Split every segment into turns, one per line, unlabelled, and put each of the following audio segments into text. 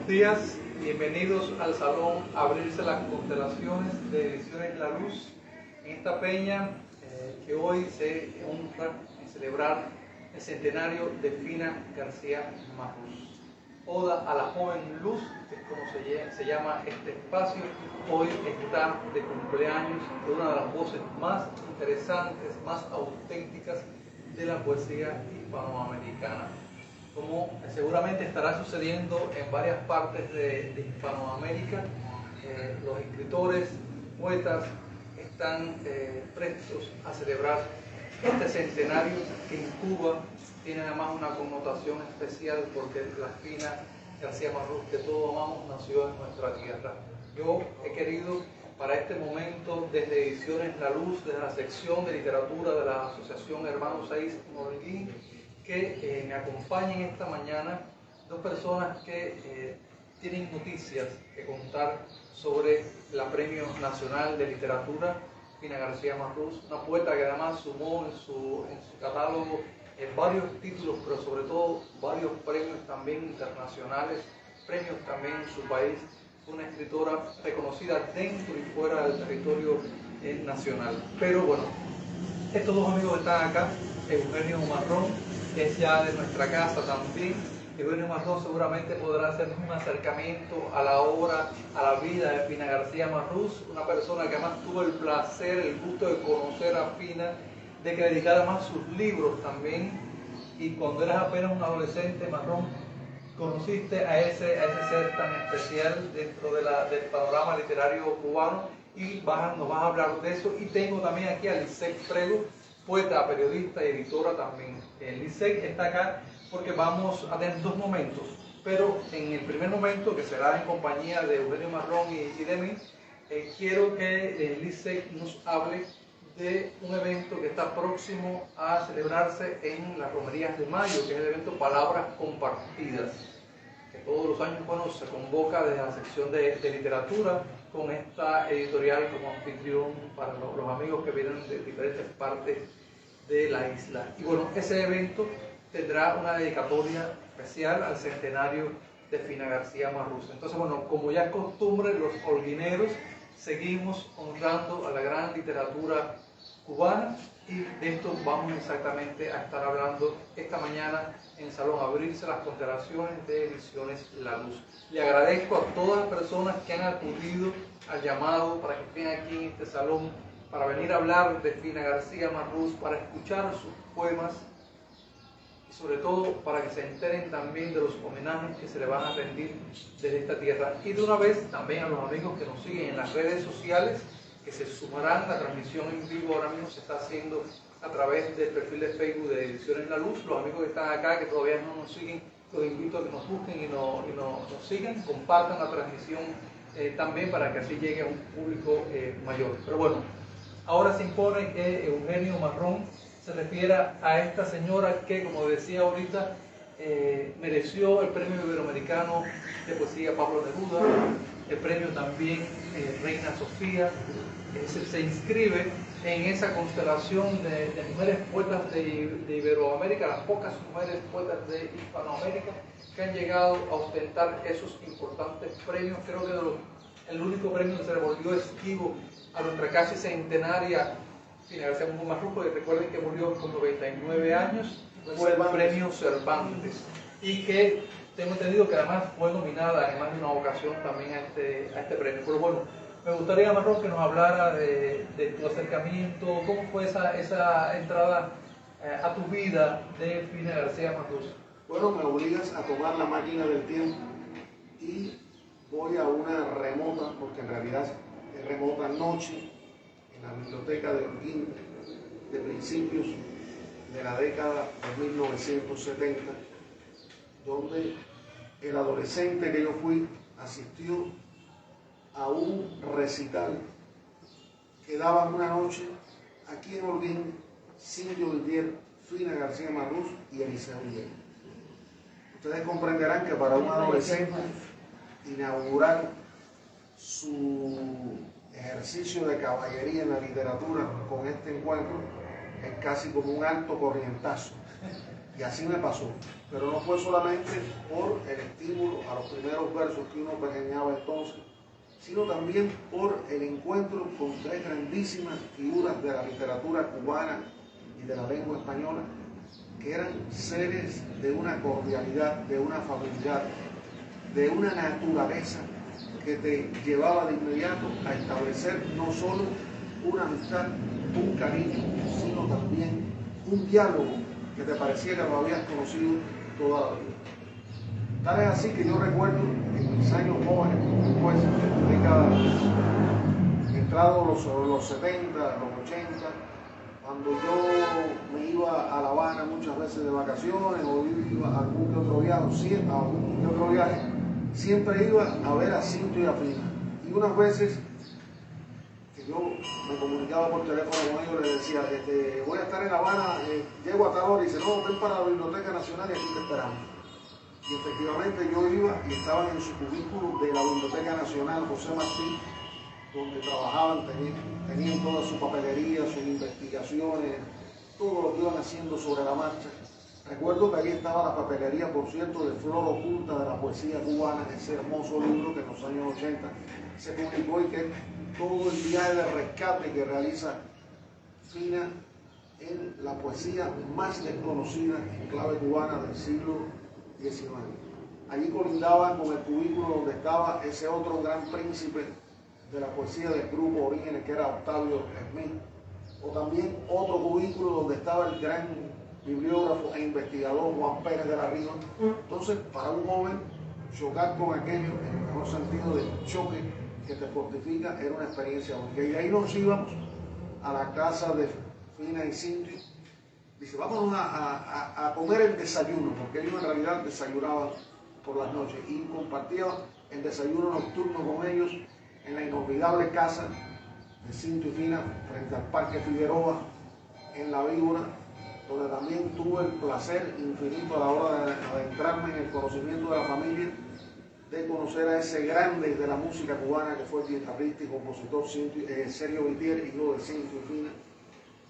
Buenos días, bienvenidos al Salón Abrirse las Constelaciones de Ediciones La Luz. En esta peña que hoy se honra en celebrar el centenario de Fina García Marrús. Oda a la joven luz, que es como se llama este espacio. Hoy está de cumpleaños de una de las voces más interesantes, más auténticas de la poesía hispanoamericana. Como seguramente estará sucediendo en varias partes de Hispanoamérica, los escritores, poetas están prestos a celebrar este centenario que en Cuba tiene además una connotación especial porque la Fina García Marrús, que todos amamos, nació en nuestra tierra. Yo he querido para este momento, desde Ediciones La Luz, desde la sección de literatura de la Asociación Hermanos Saiz en Holguín, que me acompañen esta mañana dos personas que tienen noticias que contar sobre la Premio Nacional de Literatura, Fina García Marrús, una poeta que además sumó en su catálogo varios títulos, pero sobre todo varios premios también internacionales, premios también en su país. Fue una escritora reconocida dentro y fuera del territorio nacional. Pero bueno, estos dos amigos que están acá, Eugenio Marrón, que es ya de nuestra casa también. Eugenio Marrón seguramente podrá hacernos un acercamiento a la obra, a la vida de Fina García Marrús, una persona que además tuvo el placer, el gusto de conocer a Fina, de que dedicara más sus libros también. Y cuando eras apenas un adolescente, Marrón, conociste a ese ser tan especial dentro del panorama literario cubano, y nos vas a hablar de eso. Y tengo también aquí a Lisette Fredo, poeta, periodista y editora también. Lisette está acá porque vamos a tener dos momentos, pero en el primer momento, que será en compañía de Eugenio Marrón y de mí, quiero que Lisette nos hable de un evento que está próximo a celebrarse en las Romerías de Mayo, que es el evento Palabras Compartidas, que todos los años, bueno, se convoca desde la sección de literatura, con esta editorial como anfitrión para los amigos que vienen de diferentes partes de la isla. Y bueno, ese evento tendrá una dedicatoria especial al centenario de Fina García Marrús. Entonces, bueno, como ya es costumbre, los holguineros seguimos honrando a la gran literatura cubana, y de esto vamos exactamente a estar hablando esta mañana en el Salón Abrirse las Constelaciones de Ediciones La Luz. Le agradezco a todas las personas que han acudido al llamado para que estén aquí en este salón, para venir a hablar de Fina García Marrús, para escuchar sus poemas y sobre todo para que se enteren también de los homenajes que se le van a rendir desde esta tierra. Y de una vez también a los amigos que nos siguen en las redes sociales, que se sumarán. La transmisión en vivo ahora mismo se está haciendo a través del perfil de Facebook de Ediciones La Luz. Los amigos que están acá, que todavía no nos siguen, los invito a que nos busquen y nos sigan, compartan la transmisión también, para que así llegue a un público mayor. Pero bueno, ahora se impone que Eugenio Marrón se refiera a esta señora que, como decía ahorita, mereció el Premio Iberoamericano de Poesía Pablo Neruda, el premio también Reina Sofía. Se inscribe en esa constelación de mujeres poetas de Iberoamérica, las pocas mujeres poetas de Hispanoamérica que han llegado a ostentar esos importantes premios. Creo que el único premio que se le volvió esquivo a nuestra casi centenaria Fina García Marrús, porque recuerden que murió con 99 años, fue el premio Cervantes, y que tengo entendido que además fue nominada en más de una ocasión también a este premio. Pero bueno, me gustaría, Marrón, que nos hablara de tu acercamiento, cómo fue esa entrada a tu vida de Fina García Marrús.
Bueno, me obligas a tomar la máquina del tiempo y voy a una remota, porque en realidad es remota, noche en la biblioteca de Holguín de principios de la década de 1970, donde el adolescente que yo fui asistió a un recital que daba una noche aquí en Holguín Silvio Villier, Fina García Marrús y Eliseo Villier. Ustedes comprenderán que para un adolescente inaugurar su ejercicio de caballería en la literatura con este encuentro es casi como un alto corrientazo. Y así me pasó. Pero no fue solamente por el estímulo a los primeros versos que uno pergeñaba entonces, sino también por el encuentro con tres grandísimas figuras de la literatura cubana y de la lengua española, que eran seres de una cordialidad, de una afabilidad, de una naturaleza que te llevaba de inmediato a establecer no solo una amistad, un cariño, sino también un diálogo que te parecía que lo habías conocido toda la vida. Tal es así que yo recuerdo en mis años jóvenes, después de décadas, entrados los 70, los 80, cuando yo me iba a La Habana muchas veces de vacaciones o iba a algún que otro viaje, siempre iba a ver a Cintio y a Fina. Y unas veces que yo me comunicaba por teléfono con ellos, les decía, voy a estar en La Habana, llego a tal hora, y dice, no, ven para la Biblioteca Nacional y aquí te esperamos. Y efectivamente yo iba y estaban en su cubículo de la Biblioteca Nacional José Martí, donde trabajaban, tenían toda su papelería, sus investigaciones, todo lo que iban haciendo sobre la marcha. Recuerdo que ahí estaba la papelería, por cierto, de Flor Oculta de la poesía cubana, ese hermoso libro que en los años 80 se publicó y que es todo el viaje de rescate que realiza Fina en la poesía más desconocida en clave cubana del siglo XIX. Allí colindaba con el cubículo donde estaba ese otro gran príncipe de la poesía del grupo Orígenes, que era Octavio Smith, o también otro cubículo donde estaba el gran bibliógrafo e investigador Juan Pérez de la Riva. Entonces, para un joven, chocar con aquello, en el mejor sentido de choque que te fortifica, era una experiencia única. Y de ahí nos íbamos a la casa de Fina y Cintio. Dice, vámonos a comer el desayuno, porque ellos en realidad desayunaban por las noches y compartían el desayuno nocturno con ellos en la inolvidable casa de Cintio y Fina frente al Parque Figueroa en La Víbora, donde también tuve el placer infinito a la hora de adentrarme en el conocimiento de la familia, de conocer a ese grande de la música cubana que fue el guitarrista y compositor Sergio Vitier, hijo de Cintio y Fina.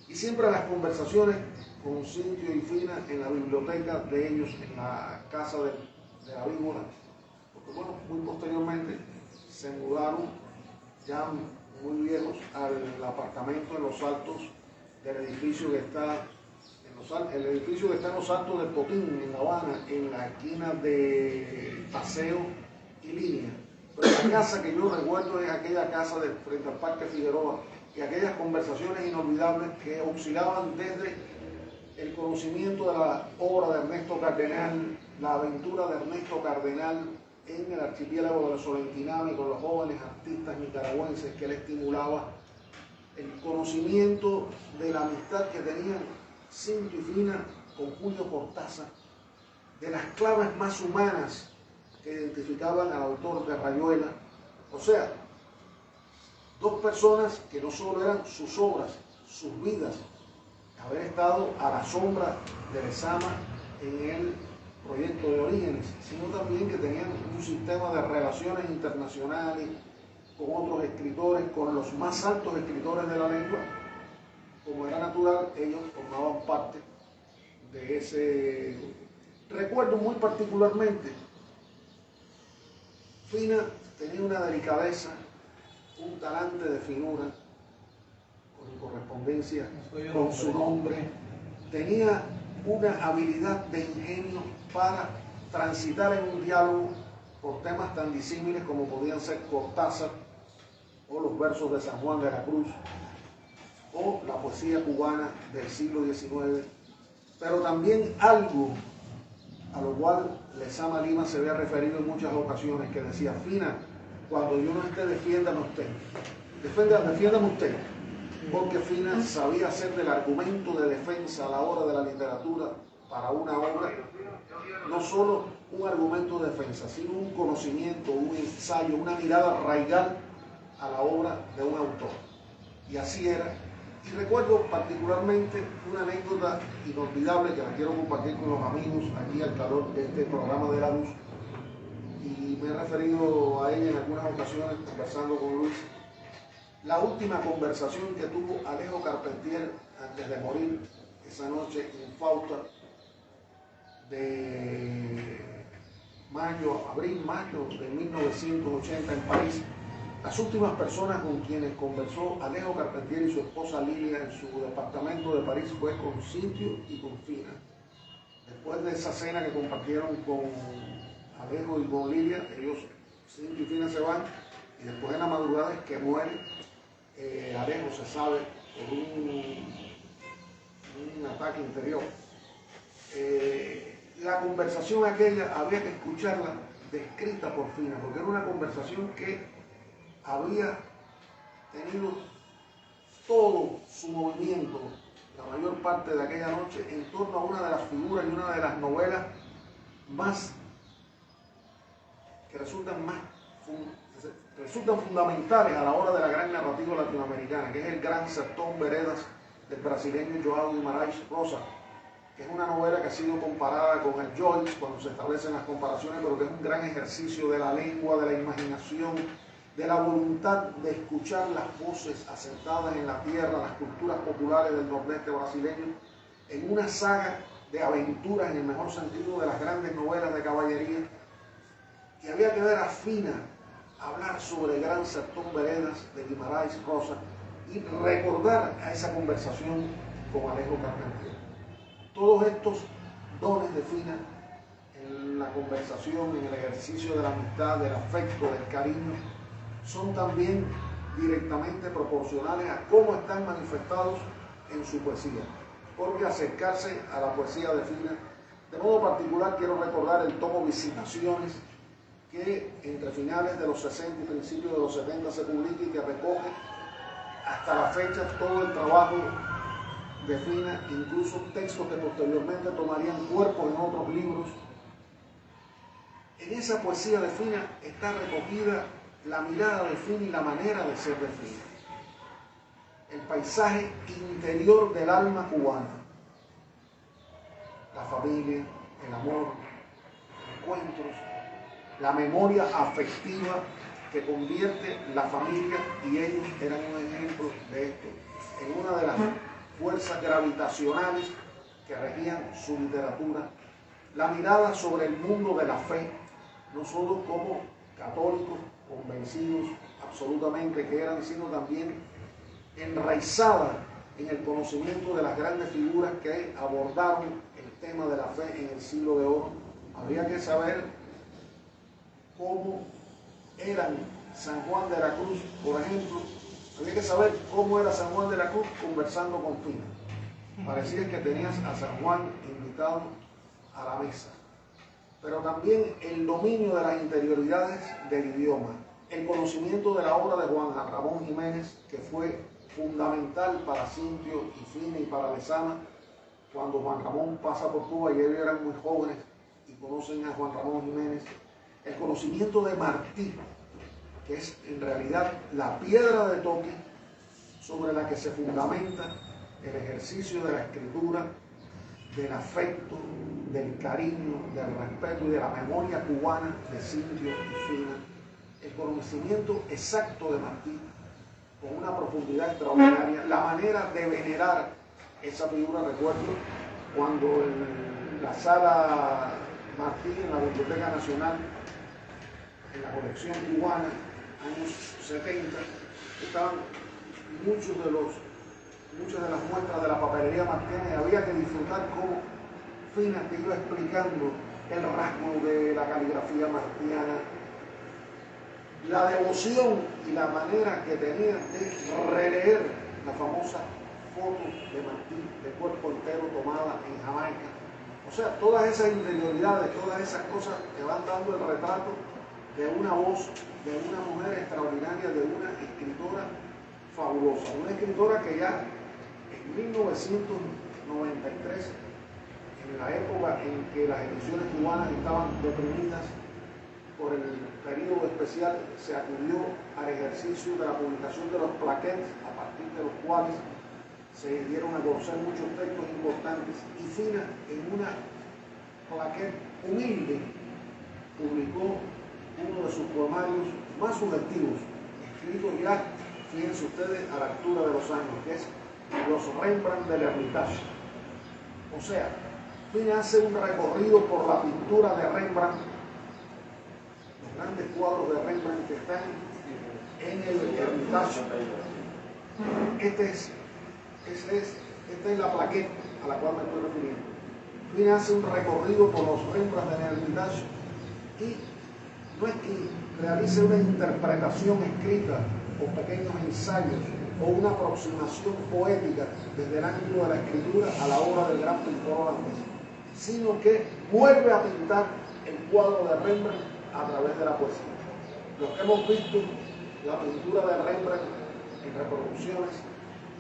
Y siempre las conversaciones con Cintio y Fina en la biblioteca de ellos, en la casa de La Víbora, porque bueno, muy posteriormente se mudaron ya muy viejos al apartamento en los altos del edificio que está el edificio que está en los altos del Cotín, en La Habana, en la esquina de Paseo y Línea. Pero la casa que yo recuerdo es aquella casa de frente al Parque Figueroa y aquellas conversaciones inolvidables que oscilaban desde el conocimiento de la obra de Ernesto Cardenal, la aventura de Ernesto Cardenal en el archipiélago de la Solentiname con los jóvenes artistas nicaragüenses que él estimulaba, el conocimiento de la amistad que tenían Cintio y Fina con Julio Cortázar, de las claves más humanas que identificaban al autor de Rayuela. O sea, dos personas que no solo eran sus obras, sus vidas, haber estado a la sombra de Lezama en el proyecto de Orígenes, sino también que tenían un sistema de relaciones internacionales con otros escritores, con los más altos escritores de la lengua. Como era natural, ellos formaban parte de ese. Recuerdo muy particularmente, Fina tenía una delicadeza, un talante de finura, con correspondencia con su nombre, tenía una habilidad de ingenio para transitar en un diálogo por temas tan disímiles como podían ser Cortázar o los versos de San Juan de la Cruz o la poesía cubana del siglo XIX, pero también algo a lo cual Lezama Lima se había referido en muchas ocasiones, que decía, Fina, cuando yo no esté, defiéndame usted, defiéndame usted, porque Fina sabía hacer del argumento de defensa a la hora de la literatura para una obra, no solo un argumento de defensa, sino un conocimiento, un ensayo, una mirada arraigal a la obra de un autor. Y así era. Y recuerdo particularmente una anécdota inolvidable que la quiero compartir con los amigos aquí al calor de este programa de La Luz. Y me he referido a ella en algunas ocasiones conversando con Luis. La última conversación que tuvo Alejo Carpentier antes de morir, esa noche infausta, de abril-mayo de 1980 en París. Las últimas personas con quienes conversó Alejo Carpentier y su esposa Lilia en su departamento de París fue con Cintio y con Fina. Después de esa cena que compartieron con Alejo y con Lilia, ellos, Cintio y Fina, se van, y después en la madrugada es que muere Alejo, se sabe, por un ataque interior. La conversación aquella había que escucharla descrita por Fina, porque era una conversación que había tenido todo su movimiento, la mayor parte de aquella noche, en torno a una de las figuras y una de las novelas que resultan fundamentales a la hora de la gran narrativa latinoamericana, que es el Gran Sertón Veredas del brasileño João Guimarães Rosa, que es una novela que ha sido comparada con el Joyce cuando se establecen las comparaciones, pero que es un gran ejercicio de la lengua, de la imaginación, de la voluntad de escuchar las voces asentadas en la tierra, las culturas populares del nordeste brasileño, en una saga de aventuras en el mejor sentido de las grandes novelas de caballería. Y había que ver a Fina hablar sobre el Gran Sertón Veredas de Guimarães Rosa y recordar a esa conversación con Alejo Carpentier. Todos estos dones de Fina en la conversación, en el ejercicio de la amistad, del afecto, del cariño, son también directamente proporcionales a cómo están manifestados en su poesía. Porque acercarse a la poesía de Fina, de modo particular quiero recordar el tomo Visitaciones, que entre finales de los 60 y principios de los 70 se publica y que recoge hasta la fecha todo el trabajo de Fina, incluso textos que posteriormente tomarían cuerpo en otros libros. En esa poesía de Fina está recogida la mirada de Fina y la manera de ser de Fina. El paisaje interior del alma cubana. La familia, el amor, encuentros, la memoria afectiva que convierte la familia, y ellos eran un ejemplo de esto, en una de las fuerzas gravitacionales que regían su literatura. La mirada sobre el mundo de la fe, no solo como católicos convencidos absolutamente que eran, sino también enraizada en el conocimiento de las grandes figuras que abordaron el tema de la fe en el siglo de oro. Habría que saber cómo eran San Juan de la Cruz, por ejemplo. Había que saber cómo era San Juan de la Cruz conversando con Fina. Parecía que tenías a San Juan invitado a la mesa. Pero también el dominio de las interioridades del idioma, el conocimiento de la obra de Juan Ramón Jiménez, que fue fundamental para Cintio y Fina y para Lezama, cuando Juan Ramón pasa por Cuba y ellos eran muy jóvenes y conocen a Juan Ramón Jiménez. El conocimiento de Martí, que es en realidad la piedra de toque sobre la que se fundamenta el ejercicio de la escritura, del afecto, del cariño, del respeto y de la memoria cubana de Cintio y Fina. El conocimiento exacto de Martí, con una profundidad extraordinaria, la manera de venerar esa figura. Recuerdo cuando en la sala Martí, en la Biblioteca Nacional, en la colección cubana, años 70, estaban muchas de las muestras de la papelería martiana, y había que disfrutar cómo Fina te iba explicando el rasgo de la caligrafía martiana, la devoción y la manera que tenía de releer la famosa foto de Martí de cuerpo entero tomada en Jamaica. O sea, todas esas interioridades, todas esas cosas que van dando el retrato de una voz, de una mujer extraordinaria, de una escritora fabulosa. Una escritora que ya en 1993, en la época en que las ediciones cubanas estaban deprimidas por el periodo especial, se acudió al ejercicio de la publicación de los plaquettes, a partir de los cuales se dieron a conocer muchos textos importantes, y Fina, en una plaquette humilde, publicó uno de sus poemarios más subjetivos, escritos ya, fíjense ustedes, a la altura de los años, que es Los Rembrandt del Hermitage. O sea, Fina hace un recorrido por la pintura de Rembrandt, los grandes cuadros de Rembrandt que están en el Hermitage. Esta es la plaqueta a la cual me estoy refiriendo. Fina hace un recorrido por los Rembrandt del Hermitage y no es que realice una interpretación escrita o pequeños ensayos o una aproximación poética desde el ángulo de la escritura a la obra del gran pintor holandés, sino que vuelve a pintar el cuadro de Rembrandt a través de la poesía. Los que hemos visto la pintura de Rembrandt en reproducciones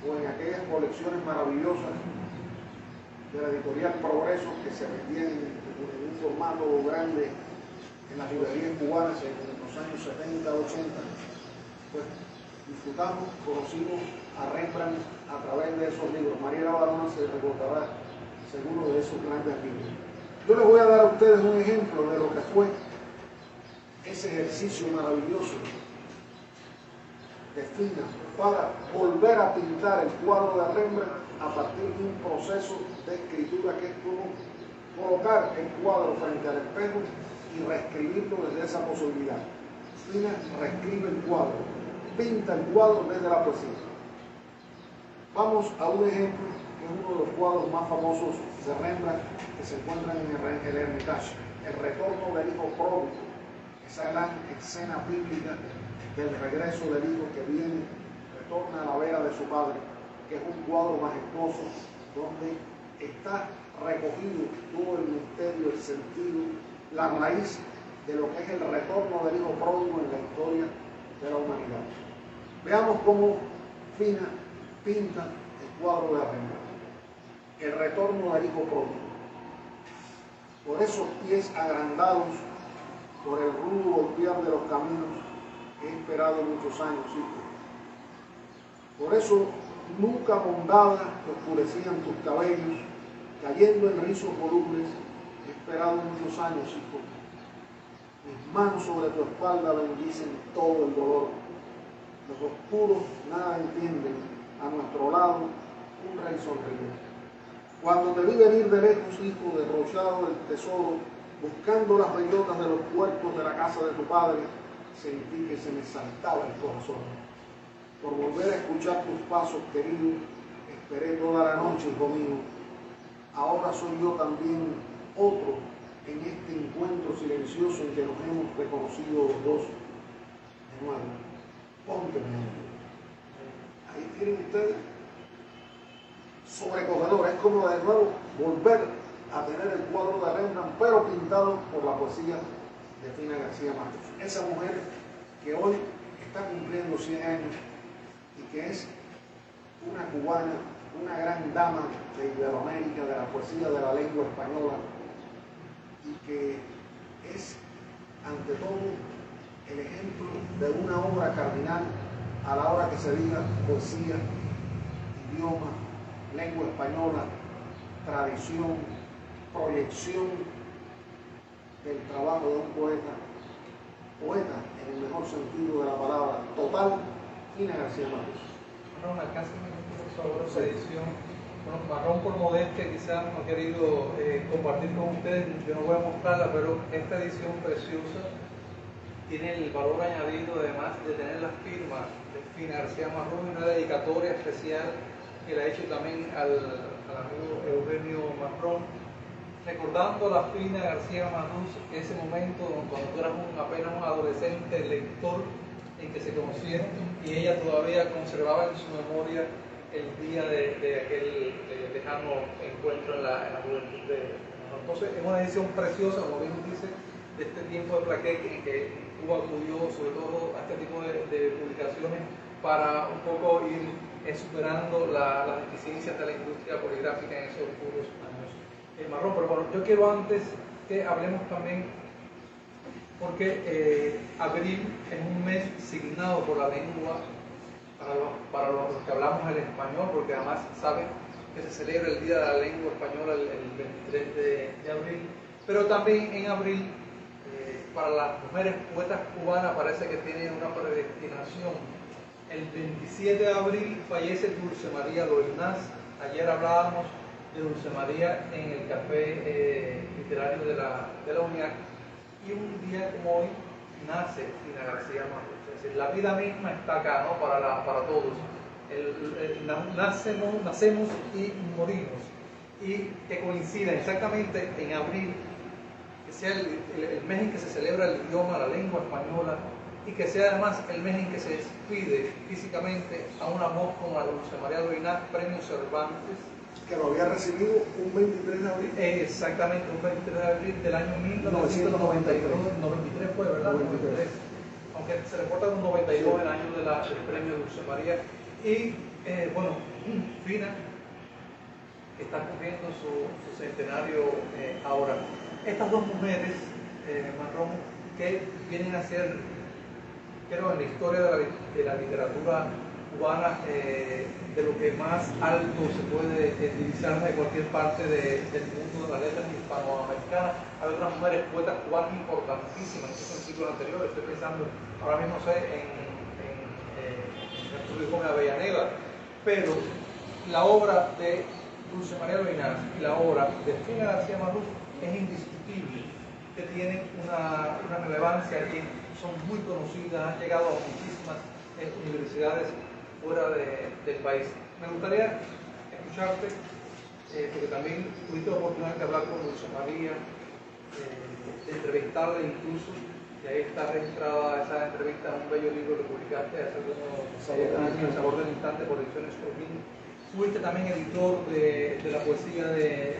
o en aquellas colecciones maravillosas de la editorial Progreso que se vendían en un formato grande en las librerías cubanas en los años 70, 80, pues disfrutamos, conocimos a Rembrandt a través de esos libros. Mariela Barona se recordará seguro de esos grandes libros. Yo les voy a dar a ustedes un ejemplo de lo que fue ese ejercicio maravilloso de Fina para volver a pintar el cuadro de Rembrandt a partir de un proceso de escritura que es como colocar el cuadro frente al espejo y reescribirlo desde esa posibilidad. Fina reescribe el cuadro, pinta el cuadro desde la poesía. Vamos a un ejemplo que es uno de los cuadros más famosos de Rembrandt que se encuentran en el Hermitage, El retorno del hijo pródigo, esa gran escena bíblica del regreso del hijo que viene, retorna a la vera de su padre, que es un cuadro majestuoso donde está recogido todo el misterio, el sentido, la raíz de lo que es el retorno del hijo pródigo en la historia de la humanidad. Veamos cómo Fina pinta el cuadro de Rembrandt, el retorno del hijo pródigo. Por esos pies agrandados, por el rudo golpear de los caminos, he esperado muchos años, hijo. Por eso nunca bondada que oscurecían tus cabellos, cayendo en rizos volubles, he esperado muchos años, hijo. Mis manos sobre tu espalda bendicen todo el dolor. Los oscuros nada entienden, a nuestro lado un rey sonríe. Cuando te vi venir de lejos, hijo, derrochado del tesoro, buscando las bellotas de los puertos de la casa de tu padre, sentí que se me saltaba el corazón. Por volver a escuchar tus pasos, querido, esperé toda la noche, hijo mío. Ahora soy yo también otro en este encuentro silencioso en que nos hemos reconocido los dos de nuevo. Ponte mi amor. Ahí tienen ustedes, sobrecogedor, es como de nuevo volver a tener el cuadro de Rembrandt, pero pintado por la poesía de Fina García Matos. Esa mujer que hoy está cumpliendo 100 años y que es una cubana, una gran dama de Iberoamérica, de la poesía de la lengua española, y que es, ante todo, el ejemplo de una obra cardinal a la hora que se diga poesía, idioma, lengua española, tradición, proyección del trabajo de un poeta en el mejor sentido de la palabra, total, Fina García Matos.
Marrón, alcánzame por favor esa edición. Bueno, Marrón por modestia quizás no ha querido compartir con ustedes, yo no voy a mostrarla, pero esta edición preciosa tiene el valor añadido además de tener las firmas de Fina García Marrón y una dedicatoria especial que le ha hecho también al amigo Eugenio Marrón, recordando a la Fina García Matos ese momento cuando tú eras apenas un adolescente lector en que se conocieron y ella todavía conservaba en su memoria el día de aquel lejano encuentro en la juventud de Marrón. Entonces es una edición preciosa, como bien dice, de este tiempo de plaqué en que Cuba acudió sobre todo a este tipo de publicaciones para un poco ir superando las deficiencias de la industria poligráfica en esos puros años. Marrón, pero bueno, yo quiero antes que hablemos también, porque abril es un mes signado por la lengua para los que hablamos el español, porque además saben que se celebra el Día de la Lengua Española el 23 de abril, pero también en abril para las mujeres poetas cubanas parece que tiene una predestinación. El 27 de abril fallece Dulce María Loinás. Ayer hablábamos de Dulce María en el café literario de la UNIAC, y un día como hoy nace Fina García Márquez. Es decir, la vida misma está acá, ¿no? Para todos. Nacemos y morimos, y que coincida exactamente en abril, que sea el mes en que se celebra el idioma, la lengua española, y que sea además el mes en que se despide físicamente a una voz como la de Dulce María Loinaz, Premio Cervantes,
que lo había recibido un 23 de abril.
Exactamente, un 23 de abril del año 1992, 93 fue, ¿verdad? 93. Aunque se reporta un 92 el año del Premio Dulce María. Y bueno, Fina está cumpliendo su centenario ahora. Estas dos mujeres, Marrón, que vienen a ser, creo, en la historia de la literatura cubana, de lo que más alto se puede divisar de cualquier parte del mundo de las letras hispanoamericanas. Hay otras mujeres poetas cubanas importantísimas, incluso en siglos anteriores. Estoy pensando ahora mismo, sé, en Arturo Gómez Avellaneda, pero la obra de Dulce María Loinaz y la obra de Fina García Márquez es indiscutible, que tienen una relevancia, que son muy conocidas, han llegado a muchísimas universidades fuera del país. Me gustaría escucharte, porque también tuviste la oportunidad de hablar con Dulce María, de entrevistarla incluso, y ahí está registrada esa entrevista en un bello libro que publicaste hace algunos años, El Sabor del Instante, por Ediciones Corvin. Fuiste también editor de la poesía de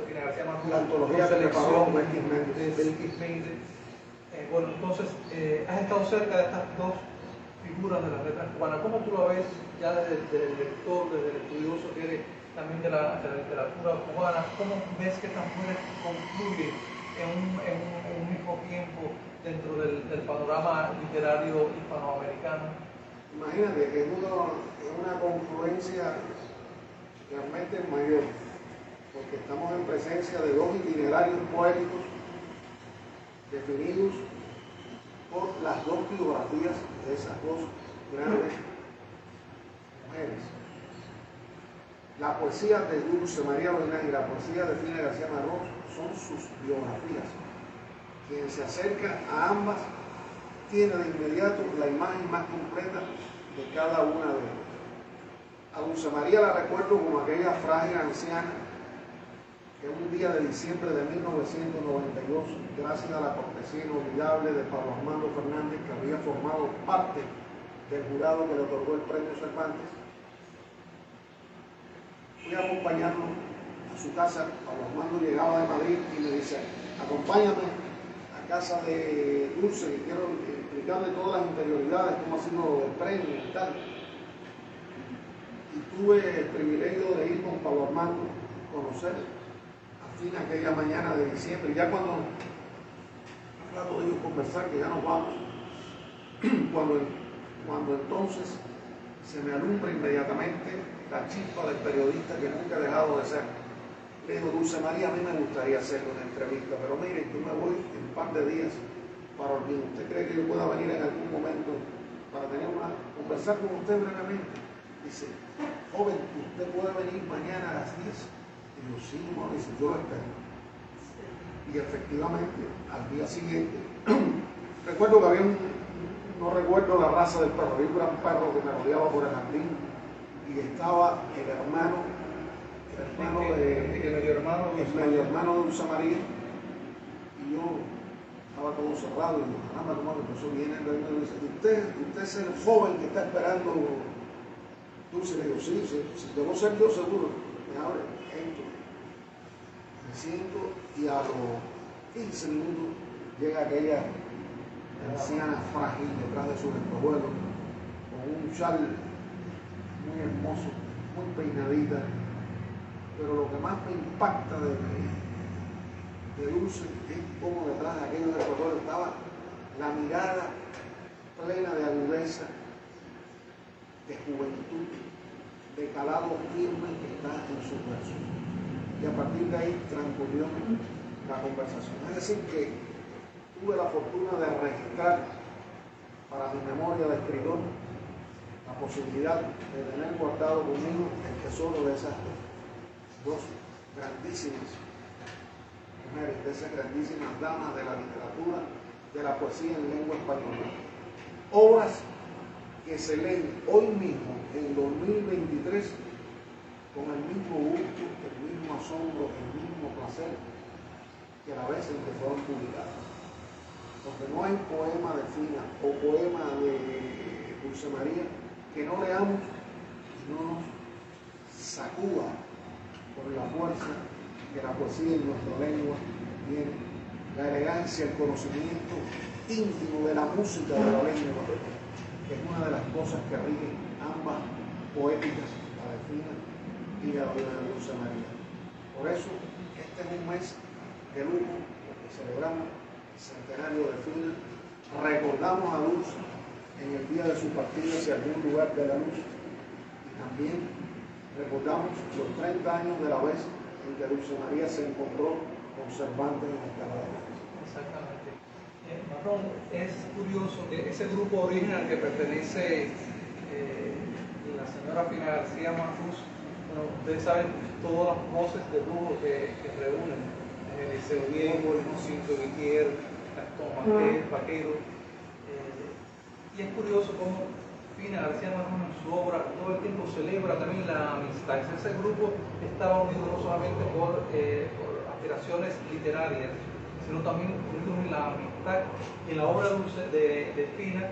Fina García Márquez,
la antología que preparó
Belkis Méndez. Bueno, entonces, has estado cerca de estas dos figuras de las letras cubanas. ¿Cómo tú lo ves ya desde el lector, desde el estudioso que eres también de la literatura cubana? ¿Cómo ves que estas mujeres confluyen en un mismo tiempo dentro del panorama literario hispanoamericano?
Imagínate que es una confluencia realmente mayor, porque estamos en presencia de dos itinerarios poéticos definidos por las dos biografías de esas dos grandes mujeres. La poesía de Dulce María Loinaz y la poesía de Fina García Márquez son sus biografías. Quien se acerca a ambas tiene de inmediato la imagen más completa de cada una de ellas. A Dulce María la recuerdo como aquella frágil anciana que un día de diciembre de 1992, gracias a la cortesía inolvidable de Pablo Armando Fernández, que había formado parte del jurado que le otorgó el Premio Cervantes, fui a acompañarlo a su casa. Pablo Armando llegaba de Madrid y me dice: acompáñame a casa de Dulce, que quiero explicarle todas las interioridades, cómo ha sido el premio y tal. Y tuve el privilegio de ir con Pablo Armando a conocer a Fina aquella mañana de diciembre. Ya cuando al rato de ellos conversar, que ya nos vamos, cuando entonces se me alumbra inmediatamente la chispa del periodista que nunca ha dejado de ser. Le digo: Dulce María, a mí me gustaría hacerle una entrevista, pero mire, yo me voy en un par de días para Holguín. ¿Usted cree que yo pueda venir en algún momento para conversar con usted brevemente? Dice: joven, ¿usted puede venir mañana a las 10? Y yo: sí, Mauricio, yo lo espero. Y efectivamente, al día siguiente, recuerdo que había no recuerdo la raza del perro, había un gran perro que me rodeaba por el jardín, y estaba el medio hermano de Dulce María, y yo estaba todo cerrado, y caramba, ¿cómo me empezó? Viene el y dice: ¿Usted es el joven que está esperando Dulce? Le digo: sí, debo ser yo seguro. Me abre, entro, me siento, y a los 15 minutos llega aquella anciana frágil detrás de su espejuelo, con un chal muy hermoso, muy peinadita. Pero lo que más me impacta de Dulce es cómo detrás de aquellos espejuelos estaba la mirada plena de agudeza, de juventud, de calado firme que está en sus versos. Y a partir de ahí transcurrió la conversación. Es decir, que tuve la fortuna de registrar para mi memoria de escritor la posibilidad de tener guardado conmigo el tesoro de esas dos grandísimas mujeres, de esas grandísimas damas de la literatura, de la poesía en lengua española. Obras que se leen hoy mismo, en 2023, con el mismo gusto, el mismo asombro, el mismo placer que la vez en que fueron publicadas. Porque no hay poema de Fina o poema de Dulce María que no leamos y no nos sacuda por la fuerza que la poesía en nuestra lengua tiene, la elegancia, el conocimiento íntimo de la música de la lengua, que es una de las cosas que rigen ambas poéticas, la de Fina y la de Dulce María. Por eso, este es un mes de lujo, porque celebramos el centenario de Fina, recordamos a Dulce en el día de su partida hacia algún lugar de la luz, y también recordamos los 30 años de la vez en que Dulce María se encontró con Cervantes en Alcalá de Henares.
Exactamente. Marrón, es curioso que ese grupo original que pertenece la señora Fina García Marcus, bueno, ustedes saben todas las voces de lujo que reúnen, Eliseo Diego, Lucinto Guitier, Gastón Vaquero, y es curioso cómo Fina García Marcus en su obra todo el tiempo celebra también la amistad. Ese grupo estaba unido no solamente por aspiraciones literarias, sino también unidos en la amistad. En la obra dulce de Fina,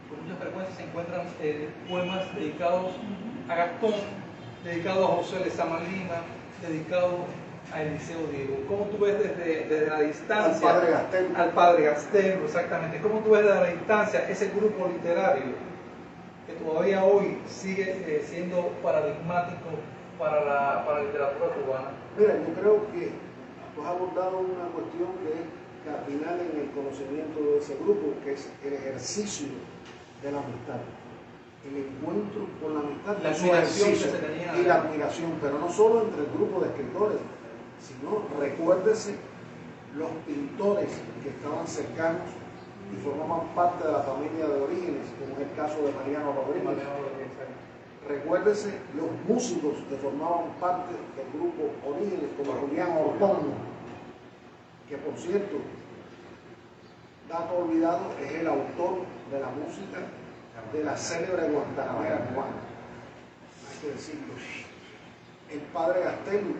con mucha frecuencia se encuentran poemas dedicados a Gastón, dedicados a José Lezama Lima, dedicados a Eliseo Diego. ¿Cómo tú ves desde la distancia? Al padre Gastelum, exactamente. ¿Cómo tú ves desde la distancia ese grupo literario que todavía hoy sigue siendo paradigmático para la literatura cubana?
Mira, yo creo que tú has abordado una cuestión que es cardinal en el conocimiento de ese grupo, que es el ejercicio de la amistad. El encuentro con la amistad,
la admiración que se tenía,
y la admiración, pero no solo entre el grupo de escritores, sino recuérdese los pintores que estaban cercanos y formaban parte de la familia de Orígenes, como es el caso de Mariano Rodríguez. Recuérdese los músicos que formaban parte del grupo Orígenes, como Julián Ortón, que por cierto, dato olvidado, es el autor de la música de la célebre guantanamera cubana. Hay que decirlo. El padre Gastelum,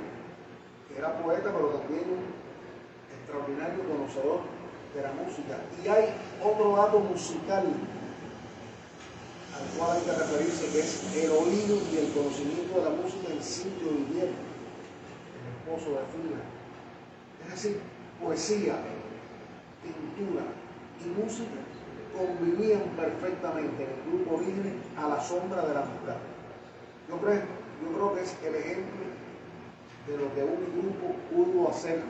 que era poeta, pero también un extraordinario conocedor de la música. Y hay otro dato musical al cual hay que referirse, que es el oído y el conocimiento de la música en Silvio Vivier, el esposo de Fina. Es decir, poesía, pintura y música convivían perfectamente en el grupo Orígenes a la sombra de la amistad. Yo creo que es el ejemplo de lo que un grupo pudo hacer.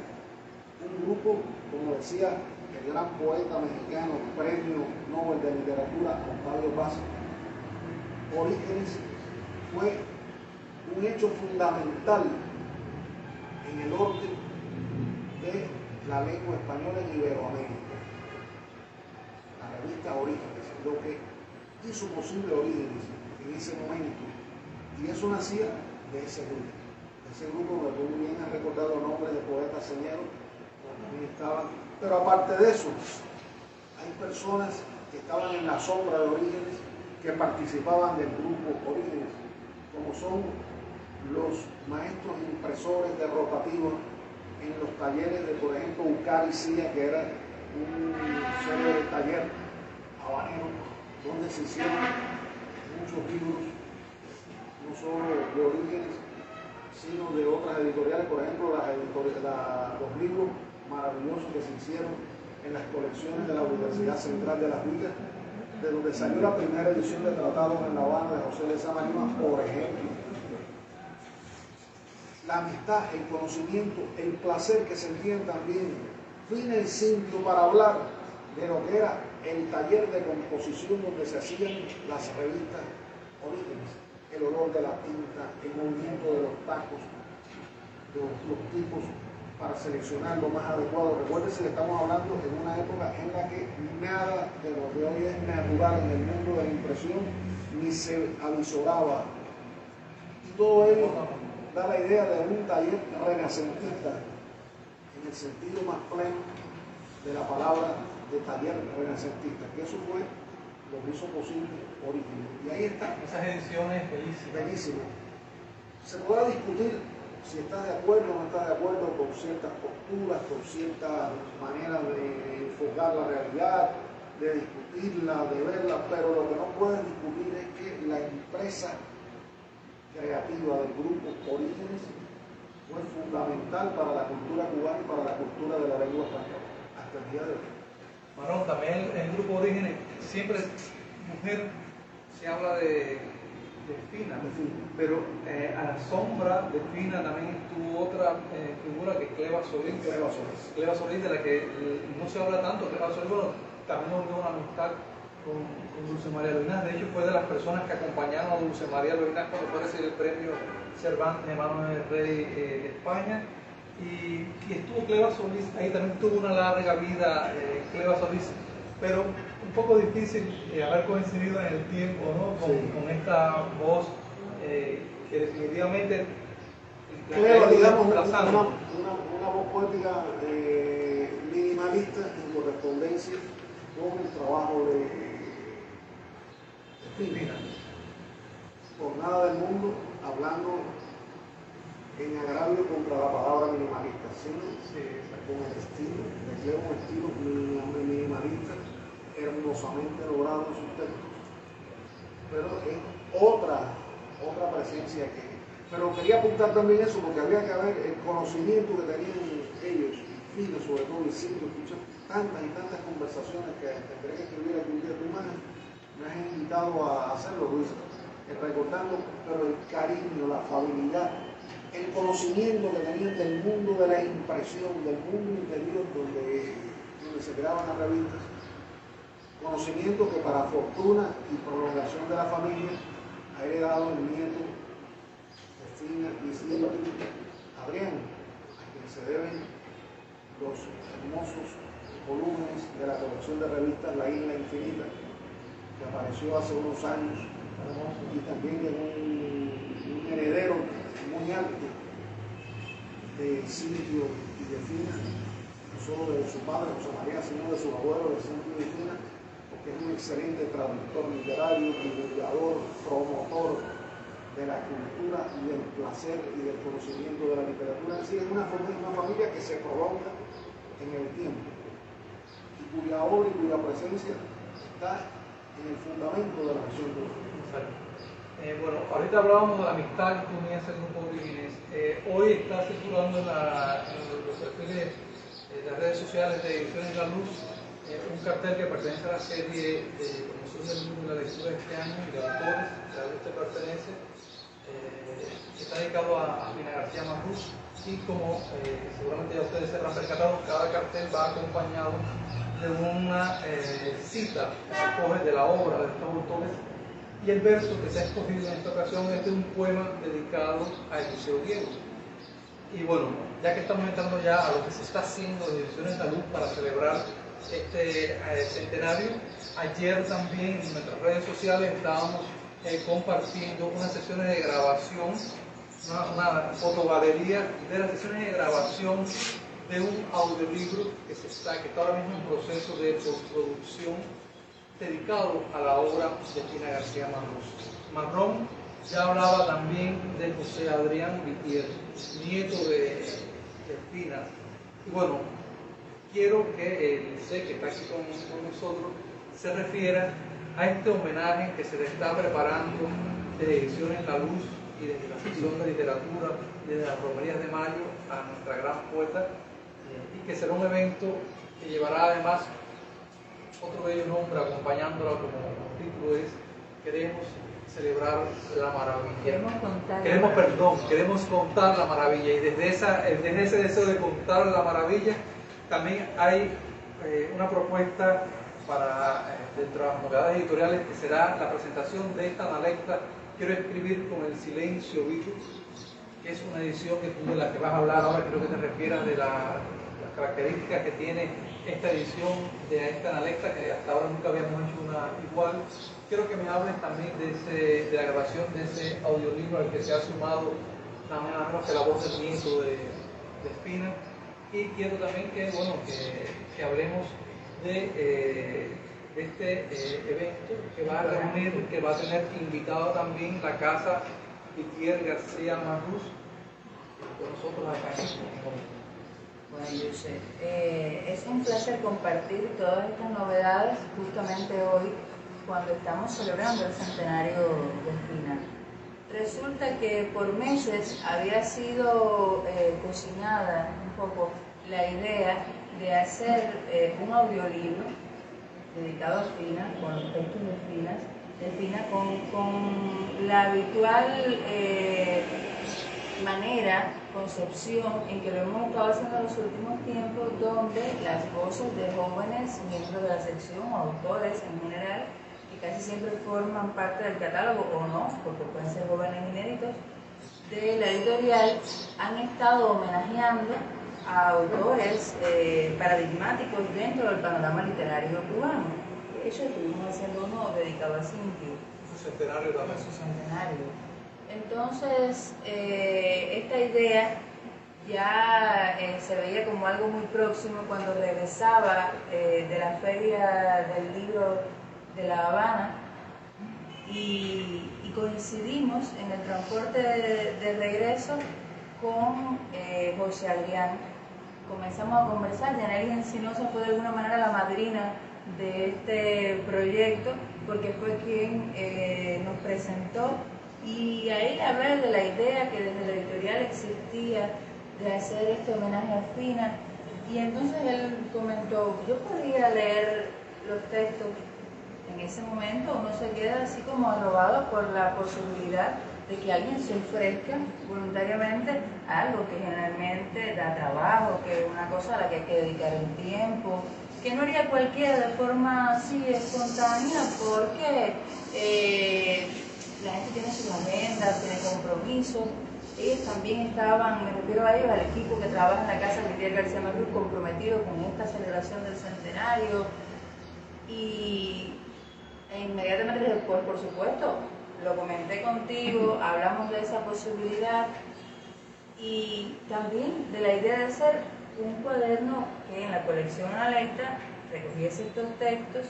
Un grupo, como decía el gran poeta mexicano, premio Nobel de Literatura, Octavio Paz, Orígenes fue un hecho fundamental en el orden de la lengua española en Iberoamérica. La revista Orígenes, lo que hizo posible Orígenes en ese momento, y eso nacía de ese grupo que tú bien has recordado nombres de poetas señeros, también estaban, pero aparte de eso, hay personas que estaban en la sombra de Orígenes, que participaban del grupo Orígenes, como son los maestros impresores de rotativos en los talleres de, por ejemplo, Ucari Cía, que era un célebre taller habanero, donde se hicieron muchos libros, no solo de Orígenes, sino de otras editoriales, por ejemplo, los libros maravillosos que se hicieron en las colecciones de la Universidad Central de Las Villas, de donde salió la primera edición de Tratados en La Habana de José Lezama Lima, por ejemplo. La amistad, el conocimiento, el placer que sentían también Fina y Cinto para hablar de lo que era el taller de composición donde se hacían las revistas Orígenes, el olor de la tinta, el movimiento de los tacos, los tipos para seleccionar lo más adecuado. Recuérdense que estamos hablando en una época en la que nada de lo que hoy es natural en el mundo de la impresión ni se avisoraba. Y todo ello da la idea de un taller renacentista en el sentido más pleno de la palabra de taller renacentista, que eso fue lo que hizo posible Orígenes. Y ahí está.
Esas ediciones bellísimas.
Bellísimo. Se podrá discutir si estás de acuerdo o no estás de acuerdo con ciertas posturas, con ciertas maneras de enfocar la realidad, de discutirla, de verla, pero lo que no puedes discutir es que la empresa creativa del grupo Orígenes fue fundamental para la cultura cubana y para la cultura de la lengua española hasta el día de hoy.
Marrón, también el grupo Orígenes, siempre mujer se habla de Fina, pero a la sombra de Fina también estuvo otra figura que es Cleva Solís. Cleva Solís, de la que no se habla tanto. Cleva Solís, bueno, también hubo una amistad con Dulce María Loinás. De hecho, fue de las personas que acompañaron a Dulce María Loinás cuando fue a recibir el premio Cervantes de manos del rey de España. Y estuvo Cleva Solís, ahí también tuvo una larga vida Cleva Solís, pero un poco difícil haber coincidido en el tiempo, ¿no? Con esta voz que definitivamente
Cleva, digamos, una voz poética minimalista en correspondencia con el trabajo de Fina. Por nada del mundo hablando en agravio contra la palabra minimalista, sino con el estilo de Cleva, un estilo minimalista hermosamente logrado en sus textos, pero es otra presencia que... Pero quería apuntar también eso, porque habría que ver el conocimiento que tenían ellos, y Fina sobre todo, y siento escuchar tantas y tantas conversaciones que tendré que escribir algún día. Tú me has invitado a hacerlo, Luis, recordando, pero el cariño, la afabilidad, el conocimiento que tenían del mundo de la impresión, del mundo interior donde se creaban las revistas, conocimiento que para fortuna y prolongación de la familia ha heredado el nieto de Fina y Silvia, Adrián, a quien se deben los hermosos volúmenes de la colección de revistas La Isla Infinita, que apareció hace unos años, y también de un heredero muy alto de Silvio y de Fina, no solo de su padre José María, sino de su abuelo de Silvio y Fina, porque es un excelente traductor literario, divulgador, promotor de la cultura y del placer y del conocimiento de la literatura. Es decir, es una familia que se prolonga en el tiempo y cuya obra y cuya presencia está en el fundamento de la nación cubana.
Bueno, ahorita hablábamos de la amistad que unía ese grupo Orígenes. Hoy está circulando en los perfiles de las redes sociales de Ediciones La Luz un cartel que pertenece a la serie de promoción del mundo de la lectura de este año y de autores a la que usted pertenece, que está dedicado a Fina García Marrús, y como seguramente ya ustedes se habrán percatado, cada cartel va acompañado de una cita que se coge de la obra de estos autores. Y el verso que se ha escogido en esta ocasión es de un poema dedicado a Eliseo Diego. Y bueno, ya que estamos entrando ya a lo que se está haciendo en Ediciones La Luz para celebrar este centenario, ayer también en nuestras redes sociales estábamos compartiendo unas sesiones de grabación, una fotogalería de las sesiones de grabación de un audiolibro que está ahora mismo en proceso de postproducción, dedicado a la obra de Fina García Marrón. Ya hablaba también de José Adrián Vitier, nieto de Fina. Y bueno, quiero que sé que está aquí con nosotros, se refiera a este homenaje que se le está preparando de Ediciones La Luz y desde la sección de literatura, desde las romerías de mayo a nuestra gran poeta, y que será un evento que llevará además otro bello nombre acompañándola, como el título es Queremos celebrar la maravilla. Queremos contar la maravilla, y desde ese deseo de contar la maravilla también hay una propuesta para dentro de las novedades editoriales, que será la presentación de esta analecta Quiero escribir con el silencio vivo, que es una edición que tú de la que vas a hablar ahora, creo que te refieras de las características que tiene esta edición de esta analecta, que hasta ahora nunca habíamos hecho una igual. Quiero que me hables también de la grabación de ese audiolibro al que se ha sumado nada menos que la voz del nieto de Espina. Y quiero también que, bueno, que hablemos de este evento que va a reunir, que va a tener invitado también la Casa Vitier García Marrús con nosotros acá en Colombia.
Bueno, José, es un placer compartir todas estas novedades justamente hoy cuando estamos celebrando el centenario de Espina. Resulta que por meses había sido cocinada un poco la idea de hacer un audiolibro dedicado a Espina, con los textos de Espina, con la habitual manera, concepción en que lo hemos estado haciendo en los últimos tiempos, donde las voces de jóvenes miembros de la sección, autores en general, que casi siempre forman parte del catálogo o no, porque pueden ser jóvenes inéditos, de la editorial, han estado homenajeando a autores paradigmáticos dentro del panorama literario cubano. De hecho, estuvimos haciendo uno dedicado a Cintia.
Su centenario también.
Su centenario. Entonces, esta idea ya se veía como algo muy próximo cuando regresaba de la Feria del Libro de La Habana y coincidimos en el transporte de regreso con José Adrián. Comenzamos a conversar. Yaneli Encinosa fue de alguna manera la madrina de este proyecto porque fue quien nos presentó. Y ahí le hablé de la idea que desde la editorial existía de hacer este homenaje a Espina. Y entonces él comentó, yo podría leer los textos. En ese momento uno se queda así como arrobado por la posibilidad de que alguien se ofrezca voluntariamente a algo que generalmente da trabajo, que es una cosa a la que hay que dedicar el tiempo, que no haría cualquiera de forma así espontánea porque la gente tiene sus agendas, tiene compromisos. Ellos también estaban, me refiero a ellos, al equipo que trabaja en la Casa Vitier García Marrús, comprometido con esta celebración del centenario. Y inmediatamente dije, pues por supuesto, lo comenté contigo, hablamos de esa posibilidad y también de la idea de hacer un cuaderno que en la colección Analecta recogiese estos textos,